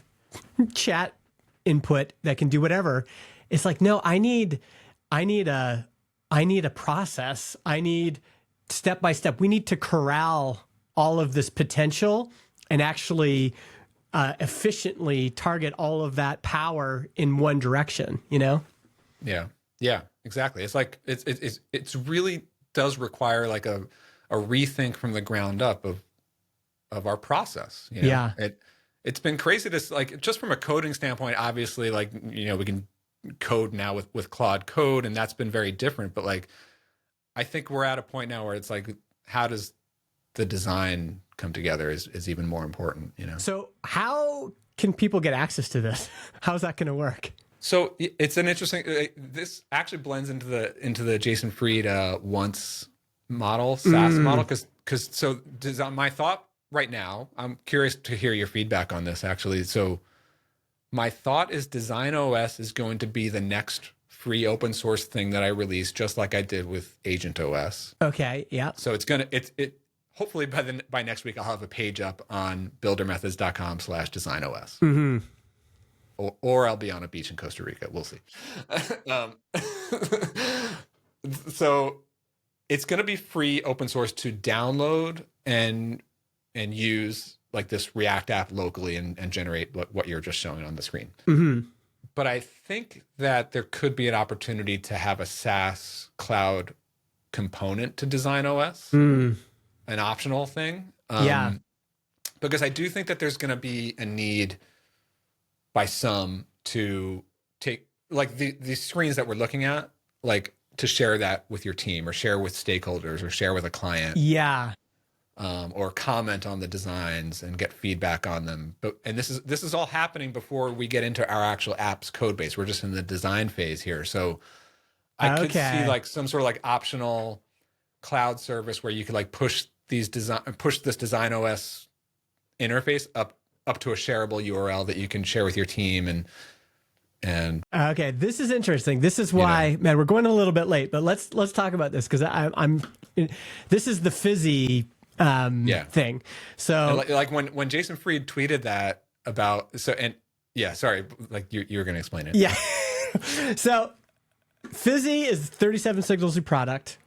chat input that can do whatever. It's like, no, I need a process. I need step by step. We need to corral all of this potential and actually efficiently target all of that power in one direction, Yeah, exactly. It's like, it's really does require like a rethink from the ground up of our process. Yeah. It's been crazy to like, just from a coding standpoint, obviously, like, we can code now with Claude Code, and that's been very different. But like, I think we're at a point now where it's like, how does the design come together is even more important, So how can people get access to this? How's that going to work? So it's an interesting, this actually blends into the Jason Fried once model, SaaS model, because so my thought right now, I'm curious to hear your feedback on this actually. So my thought is Design OS is going to be the next free open source thing that I release, just like I did with Agent OS. Okay. Yeah. So it's hopefully by next week, I'll have a page up on buildermethods.com/designos. Mm-hmm. Or I'll be on a beach in Costa Rica. We'll see. So it's going to be free open source to download and use like this React app locally and generate what you're just showing on the screen. Mm-hmm. But I think that there could be an opportunity to have a SaaS cloud component to Design OS, an optional thing. Because I do think that there's going to be a need by some to take like the screens that we're looking at, like to share that with your team or share with stakeholders or share with a client. Yeah. Or comment on the designs and get feedback on them. And this is all happening before we get into our actual app's code base. We're just in the design phase here. So I could see like some sort of like optional cloud service where you could like push this Design OS interface up to a shareable URL that you can share with your team and okay, this is interesting. This is why, man, we're going a little bit late, but let's talk about this because this is the fizzy thing. So like when Jason Fried tweeted that about sorry, like you were going to explain it. Yeah. So Fizzy is 37 Signals' product.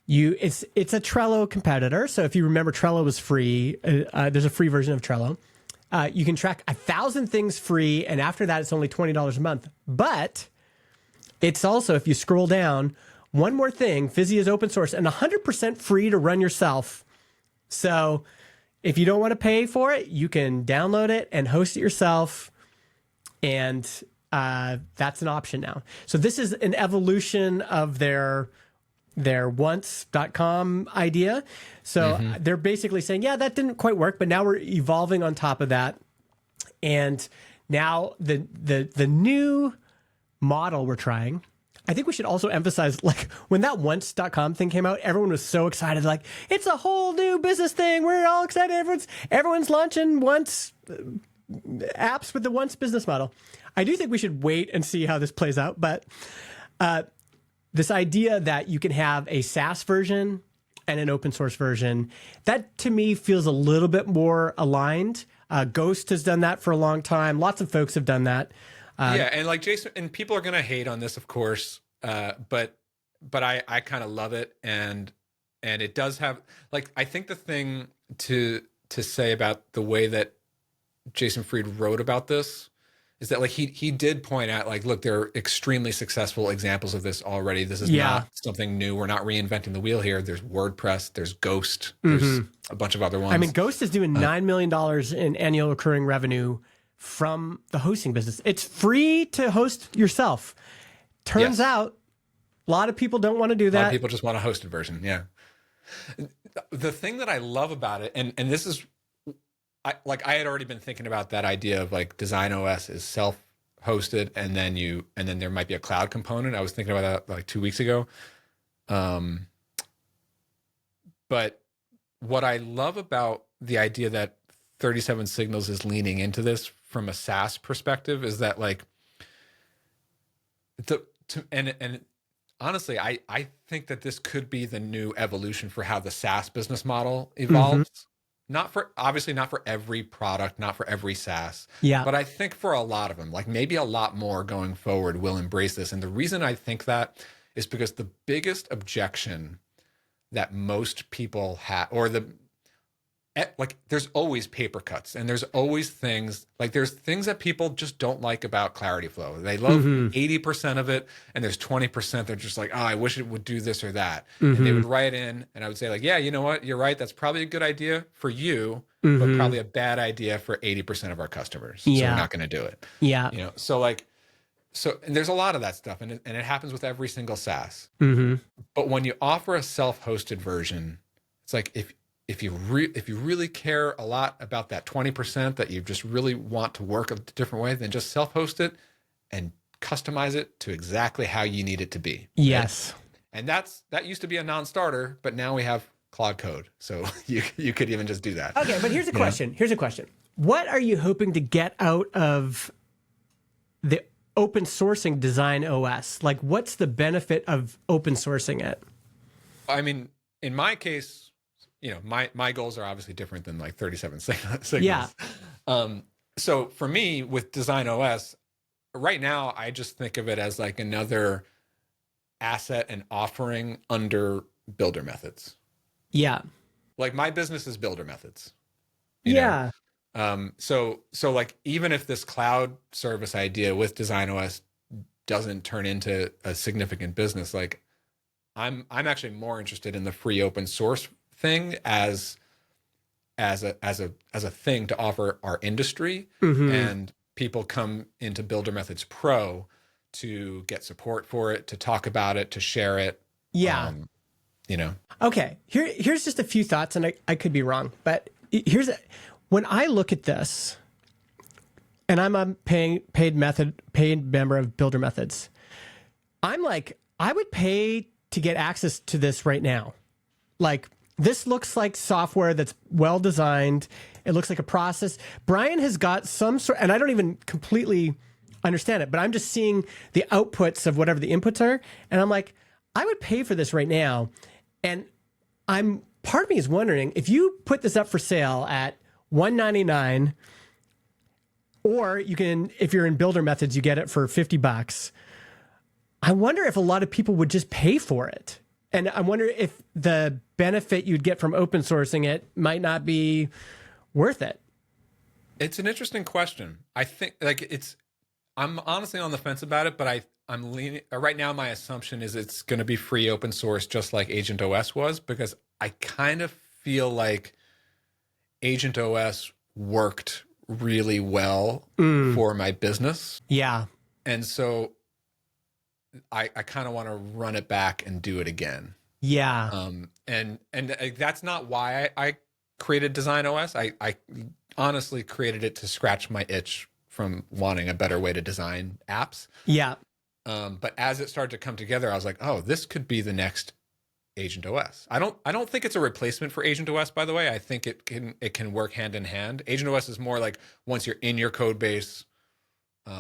It's a Trello competitor. So if you remember, Trello was free. There's a free version of Trello. You can track 1,000 things free, and after that, it's only $20 a month. But it's also, if you scroll down, one more thing, Fizzy is open source and 100% free to run yourself. So if you don't want to pay for it, you can download it and host it yourself, and that's an option now. So this is an evolution of their once.com idea. So they're basically saying, yeah, that didn't quite work, but now we're evolving on top of that. And now the new model we're trying, I think we should also emphasize, like when that once.com thing came out, everyone was so excited. Like, it's a whole new business thing. We're all excited. Everyone's launching once apps with the once business model. I do think we should wait and see how this plays out. But this idea that you can have a SaaS version and an open source version, that to me feels a little bit more aligned. Ghost has done that for a long time. Lots of folks have done that. And like Jason, and people are going to hate on this, of course, but I kind of love it, and it does have, like, I think the thing to say about the way that Jason Fried wrote about this is that, like, he did point out, like, look, there are extremely successful examples of this already. This is not something new. We're not reinventing the wheel here. There's WordPress, there's Ghost, there's a bunch of other ones. I mean, Ghost is doing $9 million in annual recurring revenue from the hosting business. It's free to host yourself. Turns out a lot of people don't want to do that. A lot of people just want a hosted version. Yeah. The thing that I love about it, and this is, I had already been thinking about that idea of like Design OS is self-hosted and then there might be a cloud component. I was thinking about that like 2 weeks ago. But what I love about the idea that 37 Signals is leaning into this from a SaaS perspective is that, like, and honestly, I think that this could be the new evolution for how the SaaS business model evolves. Obviously not for every product, not for every SaaS. Yeah. But I think for a lot of them, like maybe a lot more going forward will embrace this. And the reason I think that is because the biggest objection that most people have, there's always paper cuts, and there's always things that people just don't like about Clarity Flow. They love 80% of it, and there's 20% they're just like, oh, I wish it would do this or that. And they would write in, and I would say, like, yeah, you know what? You're right. That's probably a good idea for you, but probably a bad idea for 80% of our customers. So we're not going to do it. Yeah. You know, and there's a lot of that stuff, and it happens with every single SaaS. But when you offer a self-hosted version, it's like if you really care a lot about that 20% that you just really want to work a different way, then just self-host it and customize it to exactly how you need it to be. Yes. Right? And that used to be a non-starter, but now we have Claude Code. So you could even just do that. Okay, but here's a question. Here's a question. What are you hoping to get out of the open sourcing Design OS? Like, what's the benefit of open sourcing it? I mean, in my case, my goals are obviously different than like 37 signals. Yeah. So for me with Design OS, right now, I just think of it as like another asset and offering under Builder Methods. Yeah. Like my business is Builder Methods. Yeah. So like even if this cloud service idea with Design OS doesn't turn into a significant business, like I'm actually more interested in the free open source thing as a thing to offer our industry, and people come into Builder Methods Pro to get support for it, to talk about it, to share it. Yeah. Okay. Here's just a few thoughts, and I could be wrong, but when I look at this, and I'm a paid member of Builder Methods, I'm like, I would pay to get access to this right now. Like, this looks like software that's well designed. It looks like a process. Brian has got some sort, and I don't even completely understand it, but I'm just seeing the outputs of whatever the inputs are, and I'm like, I would pay for this right now. And part of me is wondering if you put this up for sale at $199, or you can, if you're in Builder Methods, you get it for $50. I wonder if a lot of people would just pay for it. And I wonder if the benefit you'd get from open sourcing it might not be worth it. It's an interesting question. I think I'm honestly on the fence about it, but I'm leaning right now. My assumption is it's going to be free open source, just like Agent OS was, because I kind of feel like Agent OS worked really well for my business. Yeah. And so I kind of want to run it back and do it again. Yeah. And that's not why I created Design OS. I honestly created it to scratch my itch from wanting a better way to design apps. Yeah. But as it started to come together, I was like, oh, this could be the next Agent OS. I don't think it's a replacement for Agent OS, by the way. I think it can work hand in hand. Agent OS is more like once you're in your code base.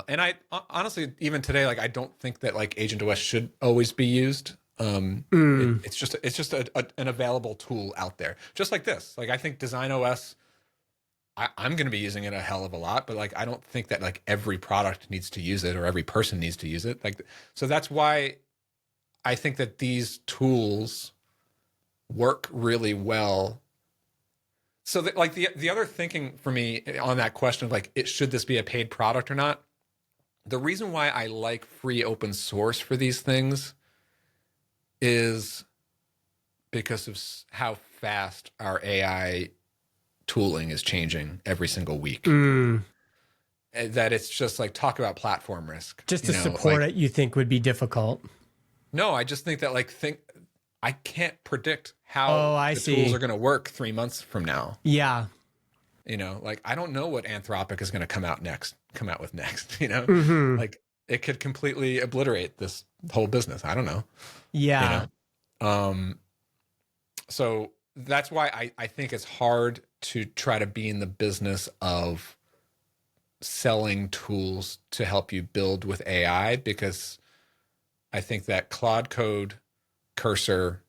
And I honestly, even today, like I don't think that like Agent OS should always be used. It's just an available tool out there, just like this. Like I think Design OS, I'm going to be using it a hell of a lot, but like I don't think that like every product needs to use it or every person needs to use it. Like so that's why I think that these tools work really well. So that, like the other thinking for me on that question of like should this be a paid product or not? The reason why I like free open source for these things is because of how fast our AI tooling is changing every single week. That it's just like talk about platform risk. Just to support it, you think would be difficult? No, I just think that I can't predict how tools are going to work 3 months from now. Yeah. Like I don't know what Anthropic is going to come out with next, like it could completely obliterate this whole business. I don't know. Yeah. So that's why I think it's hard to try to be in the business of selling tools to help you build with AI, because I think that Claude Code, Cursor,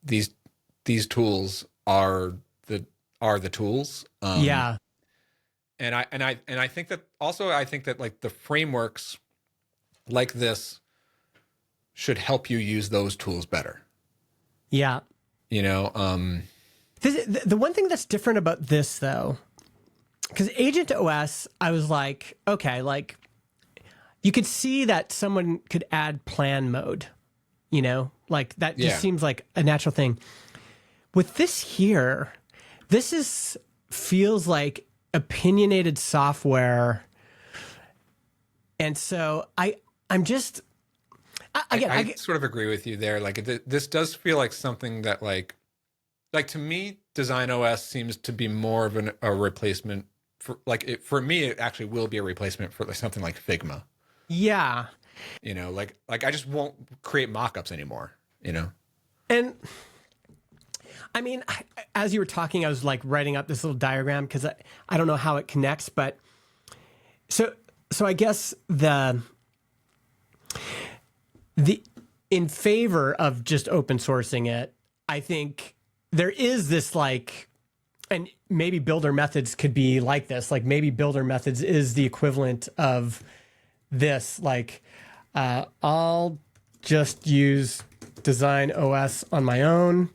these tools are the tools. Yeah. And I think that also like the frameworks like this should help you use those tools better. Yeah. The one thing that's different about this though, because Agent OS, I was like, okay, like you could see that someone could add plan mode, like that just seems like a natural thing. With this here, feels like opinionated software. And so I sort of agree with you there. Like this does feel like something that like to me, Design OS seems to be more of a replacement for for me, it actually will be a replacement for something like Figma. Yeah. Like I just won't create mock-ups anymore, And I mean, as you were talking, I was like writing up this little diagram because I don't know how it connects, but so I guess the in favor of just open sourcing it, I think there is this like, and maybe builder methods could be like this. Like maybe builder methods is the equivalent of this. Like I'll just use Design OS on my own,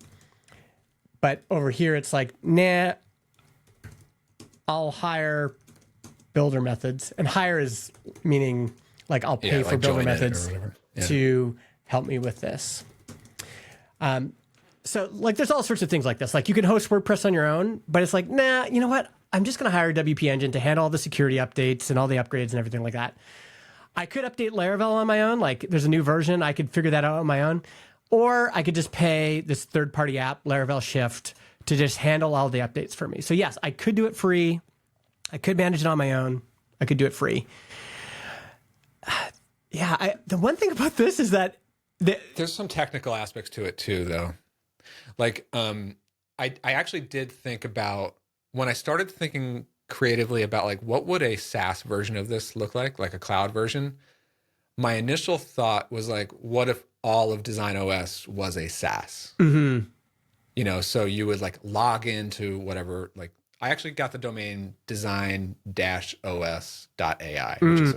but over here it's like, nah, I'll hire builder methods, and hire is meaning like I'll pay for like builder join it or methods whatever. Yeah. to help me with this. So like there's all sorts of things like this. Like you can host WordPress on your own, but it's like, nah, you know what? I'm just going to hire WP Engine to handle all the security updates and all the upgrades and everything like that. I could update Laravel on my own. Like there's a new version. I could figure that out on my own. Or I could just pay this third-party app, Laravel Shift, to just handle all the updates for me. So yes, I could do it free. I could manage it on my own. I could do it free. Yeah, the one thing about this is that there's some technical aspects to it too, though. Like, I actually did think about, when I started thinking creatively about like what would a SaaS version of this look like a cloud version. My initial thought was like, what if all of Design OS was a SaaS? Mm-hmm. So you would like log into whatever, like I actually got the domain design-os.ai, which is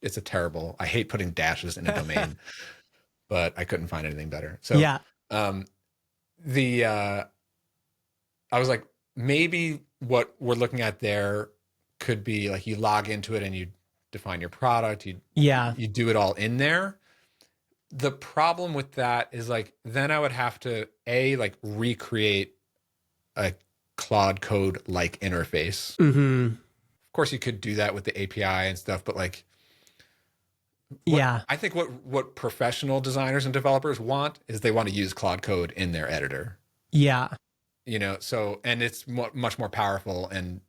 it's a terrible, I hate putting dashes in a domain, but I couldn't find anything better. So yeah. I was like, maybe what we're looking at there could be like you log into it and you define your product, you do it all in there. The problem with that is like, then I would have to like recreate a Claude Code like interface. Mm-hmm. Of course you could do that with the API and stuff, but like, I think what professional designers and developers want is they want to use Claude Code in their editor. Yeah. So, and it's much more powerful and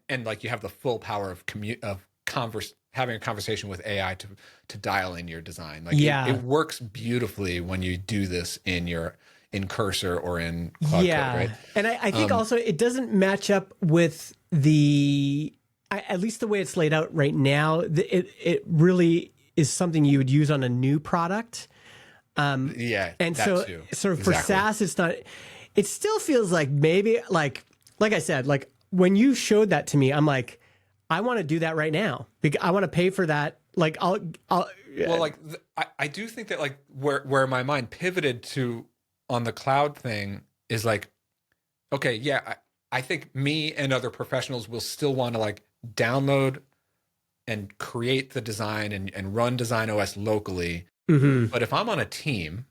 like you have the full power of having a conversation with AI to dial in your design. Like it works beautifully when you do this in Cursor or in Claude Code, right? And I think also it doesn't match up with at least the way it's laid out right now. It really is something you would use on a new product. And so too. For SaaS, it's not. It still feels like maybe like I said, like when you showed that to me, I'm like, I want to do that right now because I want to pay for that. Like I'll. Well, like I do think that like where my mind pivoted to on the cloud thing is like, okay, yeah, I think me and other professionals will still want to like download and create the design and run Design OS locally. Mm-hmm. But if I'm on a team,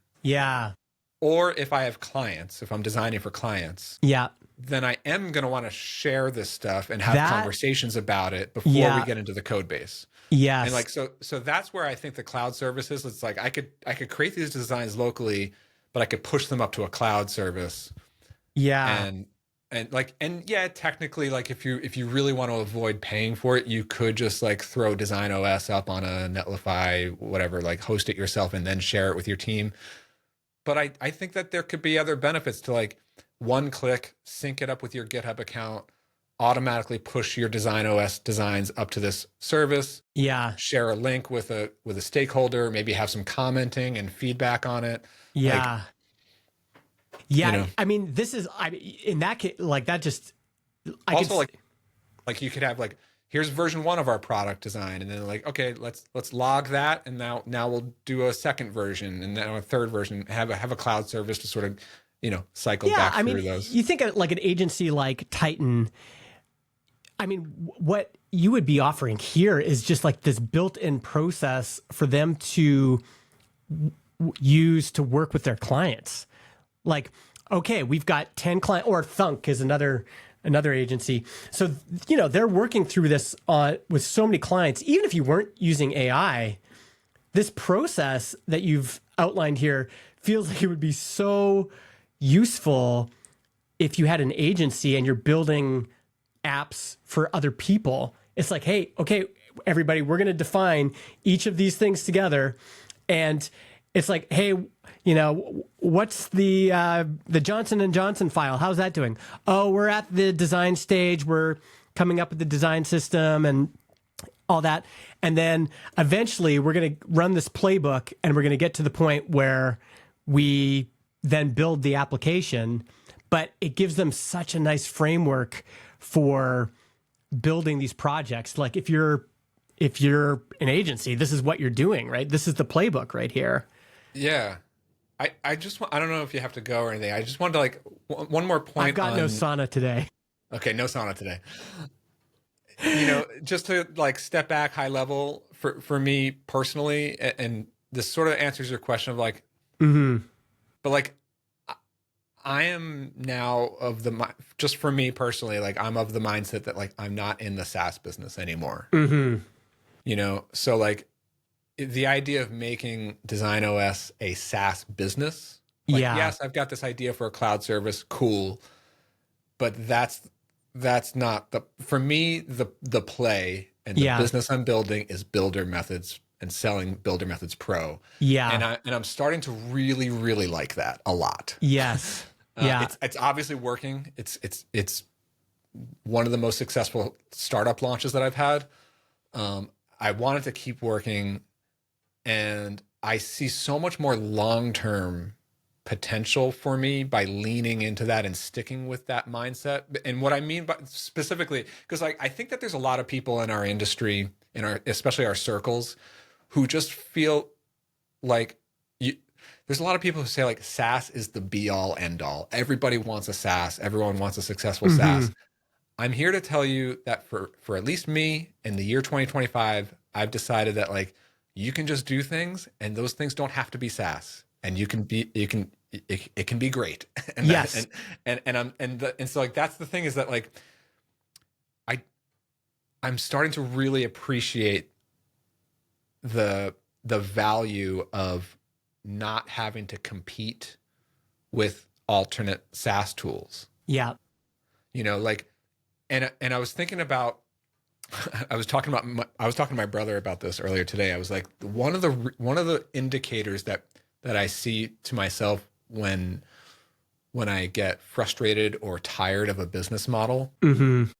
or if I have clients, if I'm designing for clients, then I am going to want to share this stuff and have conversations about it before we get into the code base. Yes. And like, so that's where I think the cloud services, it's like, I could create these designs locally, but I could push them up to a cloud service. Yeah. And technically, like if you really want to avoid paying for it, you could just like throw Design OS up on a Netlify, whatever, like host it yourself and then share it with your team. But I think that there could be other benefits to like one click, sync it up with your GitHub account, automatically push your Design OS designs up to this service. Yeah. Share a link with a stakeholder, maybe have some commenting and feedback on it. Yeah. I mean, this is in that case, like that just. Like you could have like, here's version 1 of our product design, and then like, okay, let's log that, and now we'll do a second version, and then a third version. Have a cloud service to sort of cycle back through those. You think of like an agency like Titan. I mean, what you would be offering here is just like this built-in process for them to use to work with their clients. Like, okay, we've got 10 clients, or Thunk is another agency. So, they're working through this with so many clients. Even if you weren't using AI, this process that you've outlined here feels like it would be so useful if you had an agency and you're building apps for other people. It's like, hey, okay, everybody, we're going to define each of these things together. And it's like, hey, what's the Johnson & Johnson file? How's that doing? Oh, we're at the design stage. We're coming up with the design system and all that. And then eventually we're going to run this playbook and we're going to get to the point where we then build the application. But it gives them such a nice framework for building these projects. Like if you're an agency, this is what you're doing, right? This is the playbook right here. Yeah. I don't know if you have to go or anything. I just wanted to like one more point. I've got no sauna today. Okay. No sauna today. Just to like step back high level for me personally, and this sort of answers your question of like, but like, I am now just for me personally, like I'm of the mindset that like I'm not in the SaaS business anymore. So like the idea of making DesignOS a SaaS business, like, yes, I've got this idea for a cloud service, cool, but that's not for me, the play and the business I'm building is Builder Methods and selling Builder Methods Pro. Yeah. And I'm starting to really, really like that a lot. Yes. It's obviously working. It's one of the most successful startup launches that I've had. I want it to keep working, and I see so much more long-term potential for me by leaning into that and sticking with that mindset. And what I mean by specifically, because like I think that there's a lot of people in our industry, especially our circles, who just feel like there's a lot of people who say like SaaS is the be all end all. Everybody wants a SaaS. Everyone wants a successful SaaS. I'm here to tell you that for at least me in the year 2025, I've decided that like you can just do things and those things don't have to be SaaS, and it can be great. And yes. So like that's the thing is that like I'm starting to really appreciate the value of not having to compete with alternate SaaS tools. Yeah. Like, and I was thinking about, I was talking to my brother about this earlier today. I was like, one of the indicators that I see to myself when I get frustrated or tired of a business model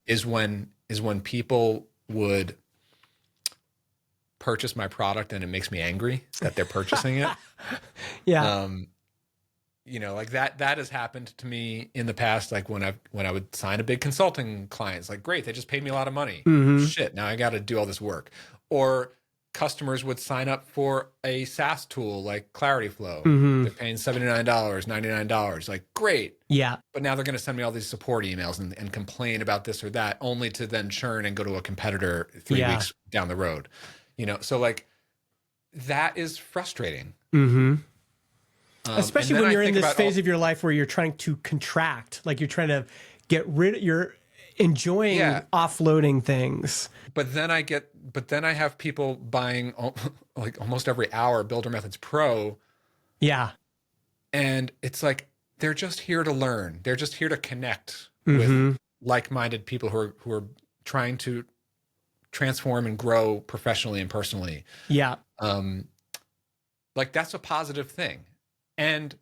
is when people would purchase my product and it makes me angry that they're purchasing it. Like that has happened to me in the past. Like when I would sign a big consulting client, it's like, great, they just paid me a lot of money. Shit, now I got to do all this work. Or customers would sign up for a SaaS tool like Clarityflow. They're paying $79, $99. Like, great. Yeah. But now they're going to send me all these support emails and complain about this or that, only to then churn and go to a competitor 3 weeks down the road. So like that is frustrating. Especially when you're in this phase of your life where you're trying to contract, like you're trying to you're enjoying offloading things. But then I have people buying like almost every hour Builder Methods Pro. Yeah. And it's like, they're just here to learn. They're just here to connect with like-minded people who are trying to transform and grow professionally and personally. Yeah. Like that's a positive thing. And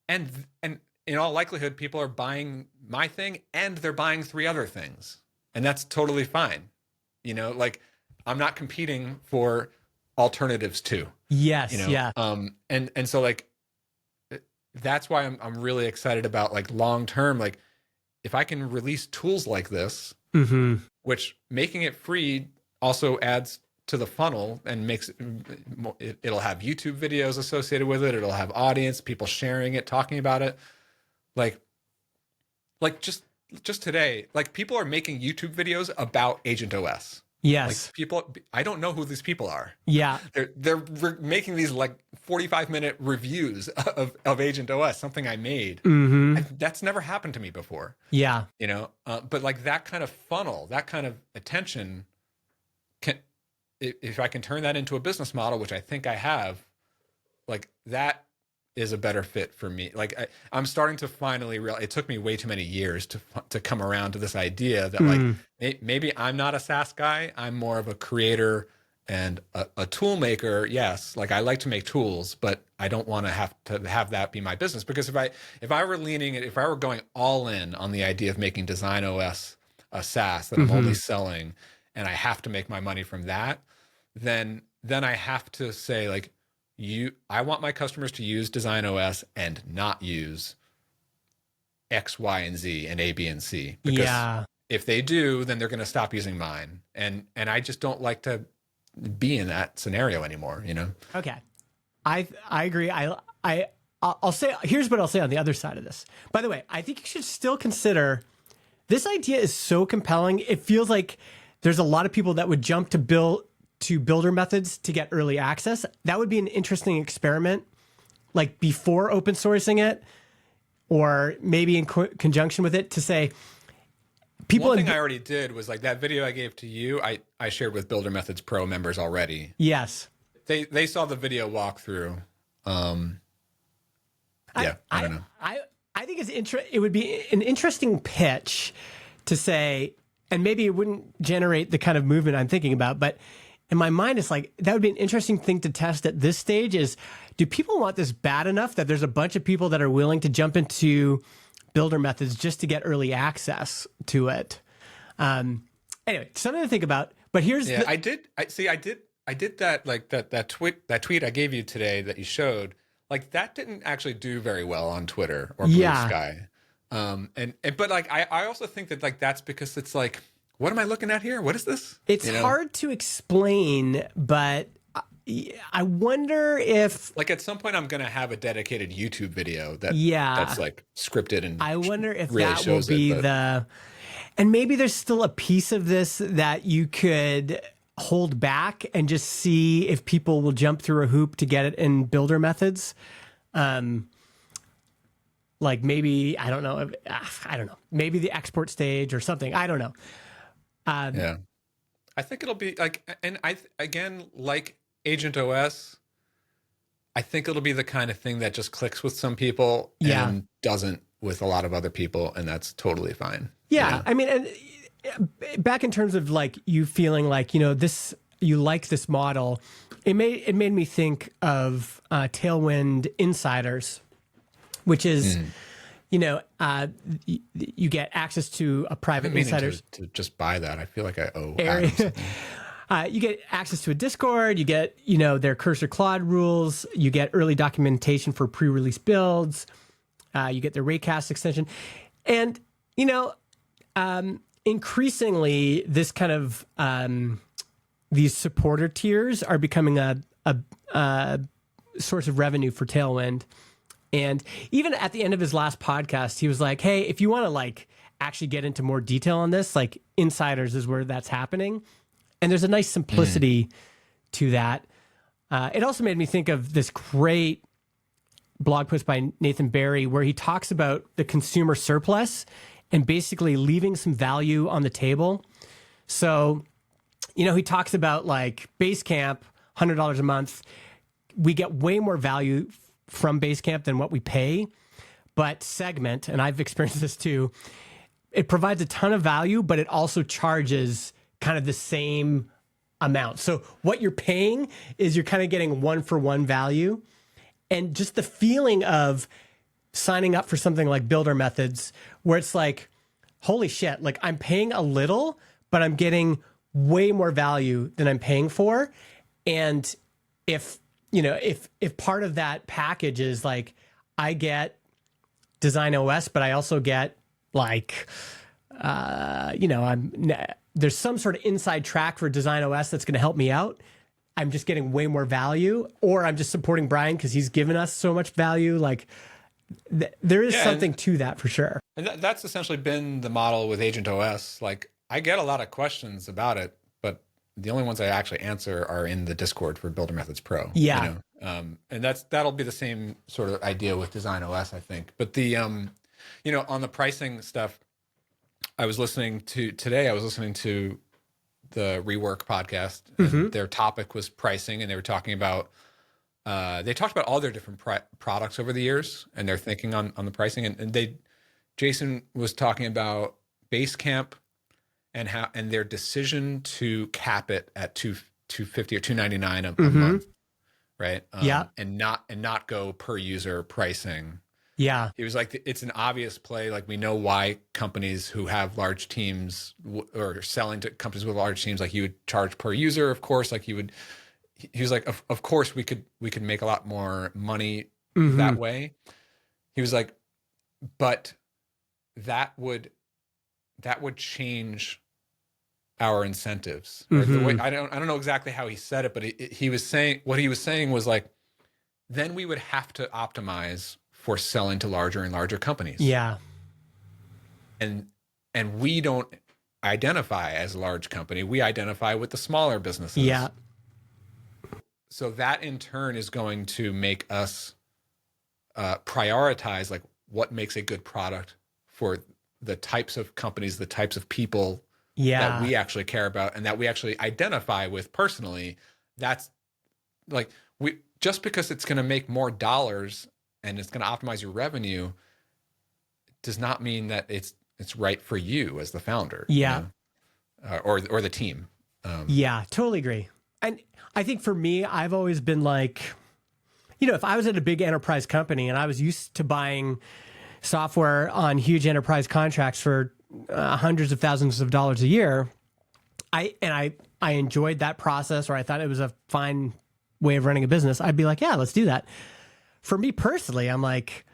in all likelihood, people are buying my thing and they're buying 3 other things. And that's totally fine. Like I'm not competing for alternatives too. Yes. Yeah. And so like, that's why I'm really excited about like long-term, like if I can release tools like this, which making it free also adds to the funnel and makes it'll have YouTube videos associated with it. It'll have audience, people sharing it, talking about it. Like just today, like people are making YouTube videos about Agent OS. Yes. Like people, I don't know who these people are. Yeah. They're making these like 45-minute reviews of Agent OS, something I made. That's never happened to me before. Yeah. But like that kind of funnel, that kind of attention if I can turn that into a business model, which I think I have, like that is a better fit for me. Like I'm starting to finally realize, it took me way too many years to come around to this idea that like maybe I'm not a SaaS guy. I'm more of a creator and a tool maker. Yes. Like I like to make tools, but I don't want to have that be my business, because if I were going all in on the idea of making Design OS a SaaS that I'm only selling, and I have to make my money from that, then I have to say like, I want my customers to use Design OS and not use X, Y, and Z and A, B, and C. Because if they do, then they're going to stop using mine. And I just don't like to be in that scenario anymore, you know? Okay. I agree. I'll say, here's what I'll say on the other side of this. By the way, I think you should still consider, this idea is so compelling. It feels like there's a lot of people that would jump to builder methods to get early access. That would be an interesting experiment, like before open sourcing it, or maybe in conjunction with it, to say people. One thing I already did was like that video I gave to you, I shared with Builder Methods Pro members already. Yes. They saw the video walkthrough. Yeah, I don't know. I think it would be an interesting pitch to say, and maybe it wouldn't generate the kind of movement I'm thinking about, but in my mind, it's like, that would be an interesting thing to test at this stage is, do people want this bad enough that there's a bunch of people that are willing to jump into builder methods just to get early access to it? Anyway, something to think about, but here's I did that, like that tweet I gave you today that you showed, like that didn't actually do very well on Twitter or Bluesky. But like, I also think that like, that's because it's like, what am I looking at here? What is this? It's hard to explain, but I wonder if, like, at some point I'm going to have a dedicated YouTube video that's like scripted, and I wonder if really that will be and maybe there's still a piece of this that you could hold back and just see if people will jump through a hoop to get it in builder methods. Like maybe, I don't know, maybe the export stage or something. I don't know. Yeah, I think it'll be like, and again, like Agent OS, I think it'll be the kind of thing that just clicks with some people and doesn't with a lot of other people, and that's totally fine. Yeah, you know? I mean, and back in terms of like you feeling like, you know, you like this model, it made me think of Tailwind Insiders, which is. You know, you get access to a private insider to just buy that. I feel like I owe area. You get access to a Discord. You get, you know, their Cursor Claude rules. You get early documentation for pre-release builds. You get their Raycast extension, and you know, increasingly, this kind of these supporter tiers are becoming a source of revenue for Tailwind. And even at the end of his last podcast, he was like, hey, if you want to like actually get into more detail on this, like Insiders is where that's happening. And there's a nice simplicity to that. It also made me think of this great blog post by Nathan Barry where he talks about the consumer surplus and basically leaving some value on the table. So, you know, he talks about like Basecamp, $100 a month. We get way more value from Basecamp than what we pay, but Segment, and I've experienced this too, it provides a ton of value, but it also charges kind of the same amount. So what you're paying is you're kind of getting one for one value. And just the feeling of signing up for something like Builder Methods, where it's like, holy shit, like I'm paying a little, but I'm getting way more value than I'm paying for. And if part of that package is like, I get Design OS, but I also get like, there's some sort of inside track for Design OS that's going to help me out. I'm just getting way more value, or I'm just supporting Brian because he's given us so much value. Like there is something to that for sure. And that's essentially been the model with Agent OS. Like I get a lot of questions about it, but the only ones I actually answer are in the Discord for Builder Methods Pro. Yeah. You know? And that'll be the same sort of idea with Design OS, I think. But the, on the pricing stuff, I was listening to the Rework podcast, and their topic was pricing, and they were talking about they talked about all their different products over the years and their thinking on the pricing. And Jason was talking about Basecamp and their decision to cap it at $250 or $299 a month, right? And not go per user pricing. Yeah. He was like, it's an obvious play. Like, we know why companies who have large teams or selling to companies with large teams, like, you would charge per user, of course. Like, he was like, of course we could make a lot more money that way. He was like, but that would change our incentives. Or the way, I don't know exactly how he said it, but he was saying, what he was saying was like, then we would have to optimize for selling to larger and larger companies. Yeah. And we don't identify as a large company. We identify with the smaller businesses. Yeah. So that in turn is going to make us prioritize like what makes a good product for the types of companies, the types of people that we actually care about and that we actually identify with personally. That's like, just because it's going to make more dollars and it's going to optimize your revenue does not mean that it's right for you as the founder. Yeah. You know? Or the team. Yeah, totally agree. And I think for me, I've always been like, you know, if I was at a big enterprise company and I was used to buying software on huge enterprise contracts for hundreds of thousands of dollars a year, I enjoyed that process, or I thought it was a fine way of running a business, I'd be like, yeah, let's do that. For me personally, I'm like,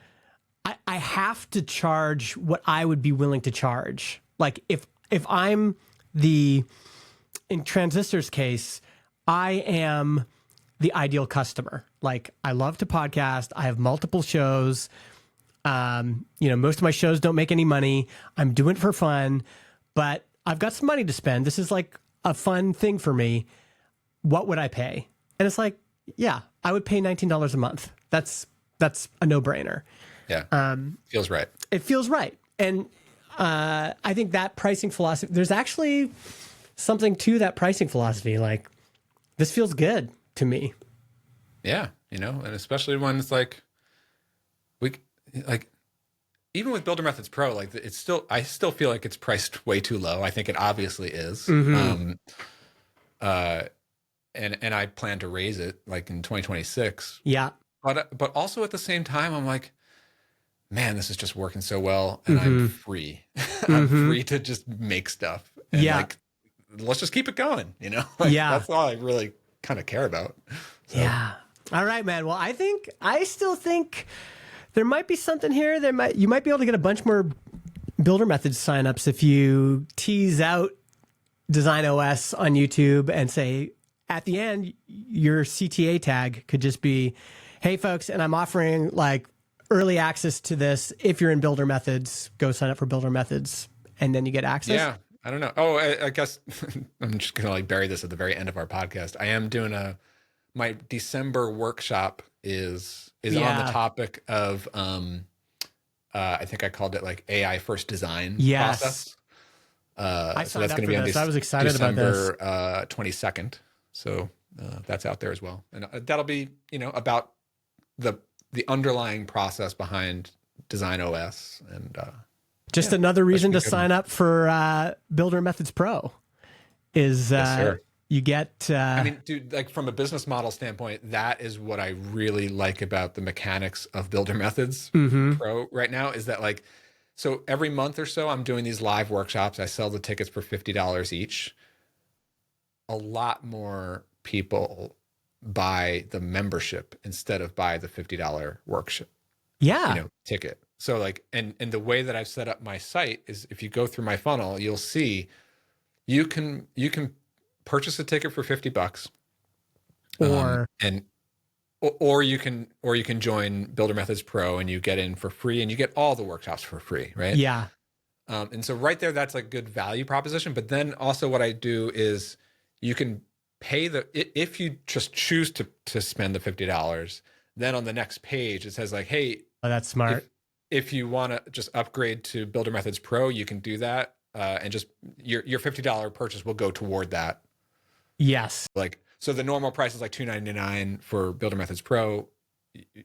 I have to charge what I would be willing to charge. Like if I'm in Transistor's case, I am the ideal customer. Like, I love to podcast. I have multiple shows. You know, most of my shows don't make any money. I'm doing it for fun, but I've got some money to spend. This is like a fun thing for me. What would I pay? And it's like, yeah, I would pay $19 a month. That's a no-brainer. Yeah. Feels right. It feels right. And I think that pricing philosophy, there's actually something to that pricing philosophy. Like, this feels good to me. Yeah. You know, and especially when it's like, even with Builder Methods Pro, like, I still feel like it's priced way too low. I think it obviously is. And I plan to raise it like in 2026. Yeah. But also at the same time, I'm like, man, this is just working so well, and I'm free. I'm free to just make stuff. And like, let's just keep it going, you know? Like, that's all I really kind of care about. So. Yeah. All right, man. Well, I still think there might be something here. You might be able to get a bunch more Builder Methods signups if you tease out Design OS on YouTube and say, at the end, your CTA tag could just be, hey folks, and I'm offering like early access to this. If you're in Builder Methods, go sign up for Builder Methods, and then you get access. Yeah, I don't know. Oh, I guess I'm just gonna like bury this at the very end of our podcast. I am doing my December workshop is on the topic of I think I called it like AI first design process. I so that's going to be on I was excited about this. December 22nd. So that's out there as well, and that'll be, you know, about the underlying process behind Design OS, and just another reason to sign up for Builder Methods Pro is you get. I mean, dude, like, from a business model standpoint, that is what I really like about the mechanics of Builder Methods Pro right now. Is that, like, so every month or so, I'm doing these live workshops. I sell the tickets for $50 each. A lot more people buy the membership instead of buy the $50 workshop, ticket. So like, and the way that I've set up my site is, if you go through my funnel, you'll see you can purchase a ticket for $50, or you can join Builder Methods Pro and you get in for free, and you get all the workshops for free, right? Yeah. And so right there, that's a good value proposition. But then also what I do is, you can pay if you just choose to spend the $50, then on the next page it says like, hey, that's smart. If you want to just upgrade to Builder Methods Pro, you can do that, and just your $50 purchase will go toward that. Yes. Like, So the normal price is like $299 for Builder Methods Pro.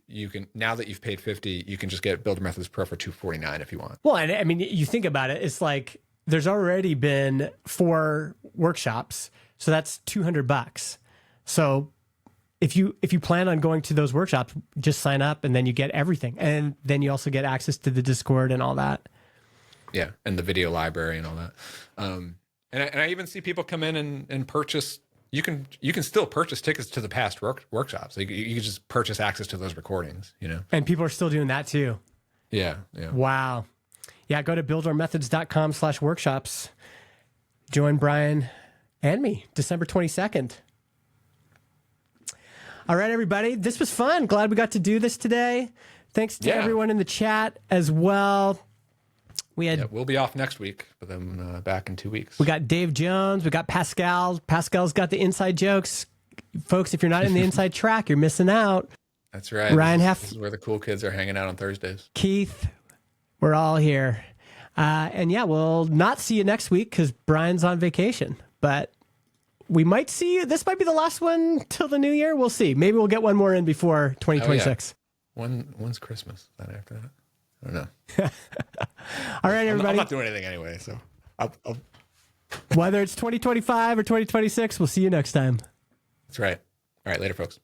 You can, now that you've paid $50, you can just get Builder Methods Pro for $249 if you want. Well, and I mean, you think about it, it's like there's already been 4 workshops, so that's $200. So if you plan on going to those workshops, just sign up and then you get everything. And then you also get access to the Discord and all that. Yeah, and the video library and all that. And I even see people come in and purchase. You can still purchase tickets to the past workshops. So you can just purchase access to those recordings, you know. And people are still doing that too. Yeah. Wow. Yeah, go to buildourmethods.com/workshops. Join Brian and me December 22nd. All right, everybody. This was fun. Glad we got to do this today. Thanks to everyone in the chat as well. We'll be off next week, but then back in 2 weeks. We got Dave Jones. We got Pascal. Pascal's got the inside jokes. Folks, if you're not in the inside track, you're missing out. That's right. Ryan this is where the cool kids are hanging out on Thursdays. Keith, we're all here. And yeah, we'll not see you next week because Brian's on vacation. But we might see you. This might be the last one till the new year. We'll see. Maybe we'll get one more in before 2026. Oh, yeah. When's Christmas? That after that? I don't know. All right, everybody. I'm not doing anything anyway, so I'll... Whether it's 2025 or 2026, we'll see you next time. That's right. All right, later, folks.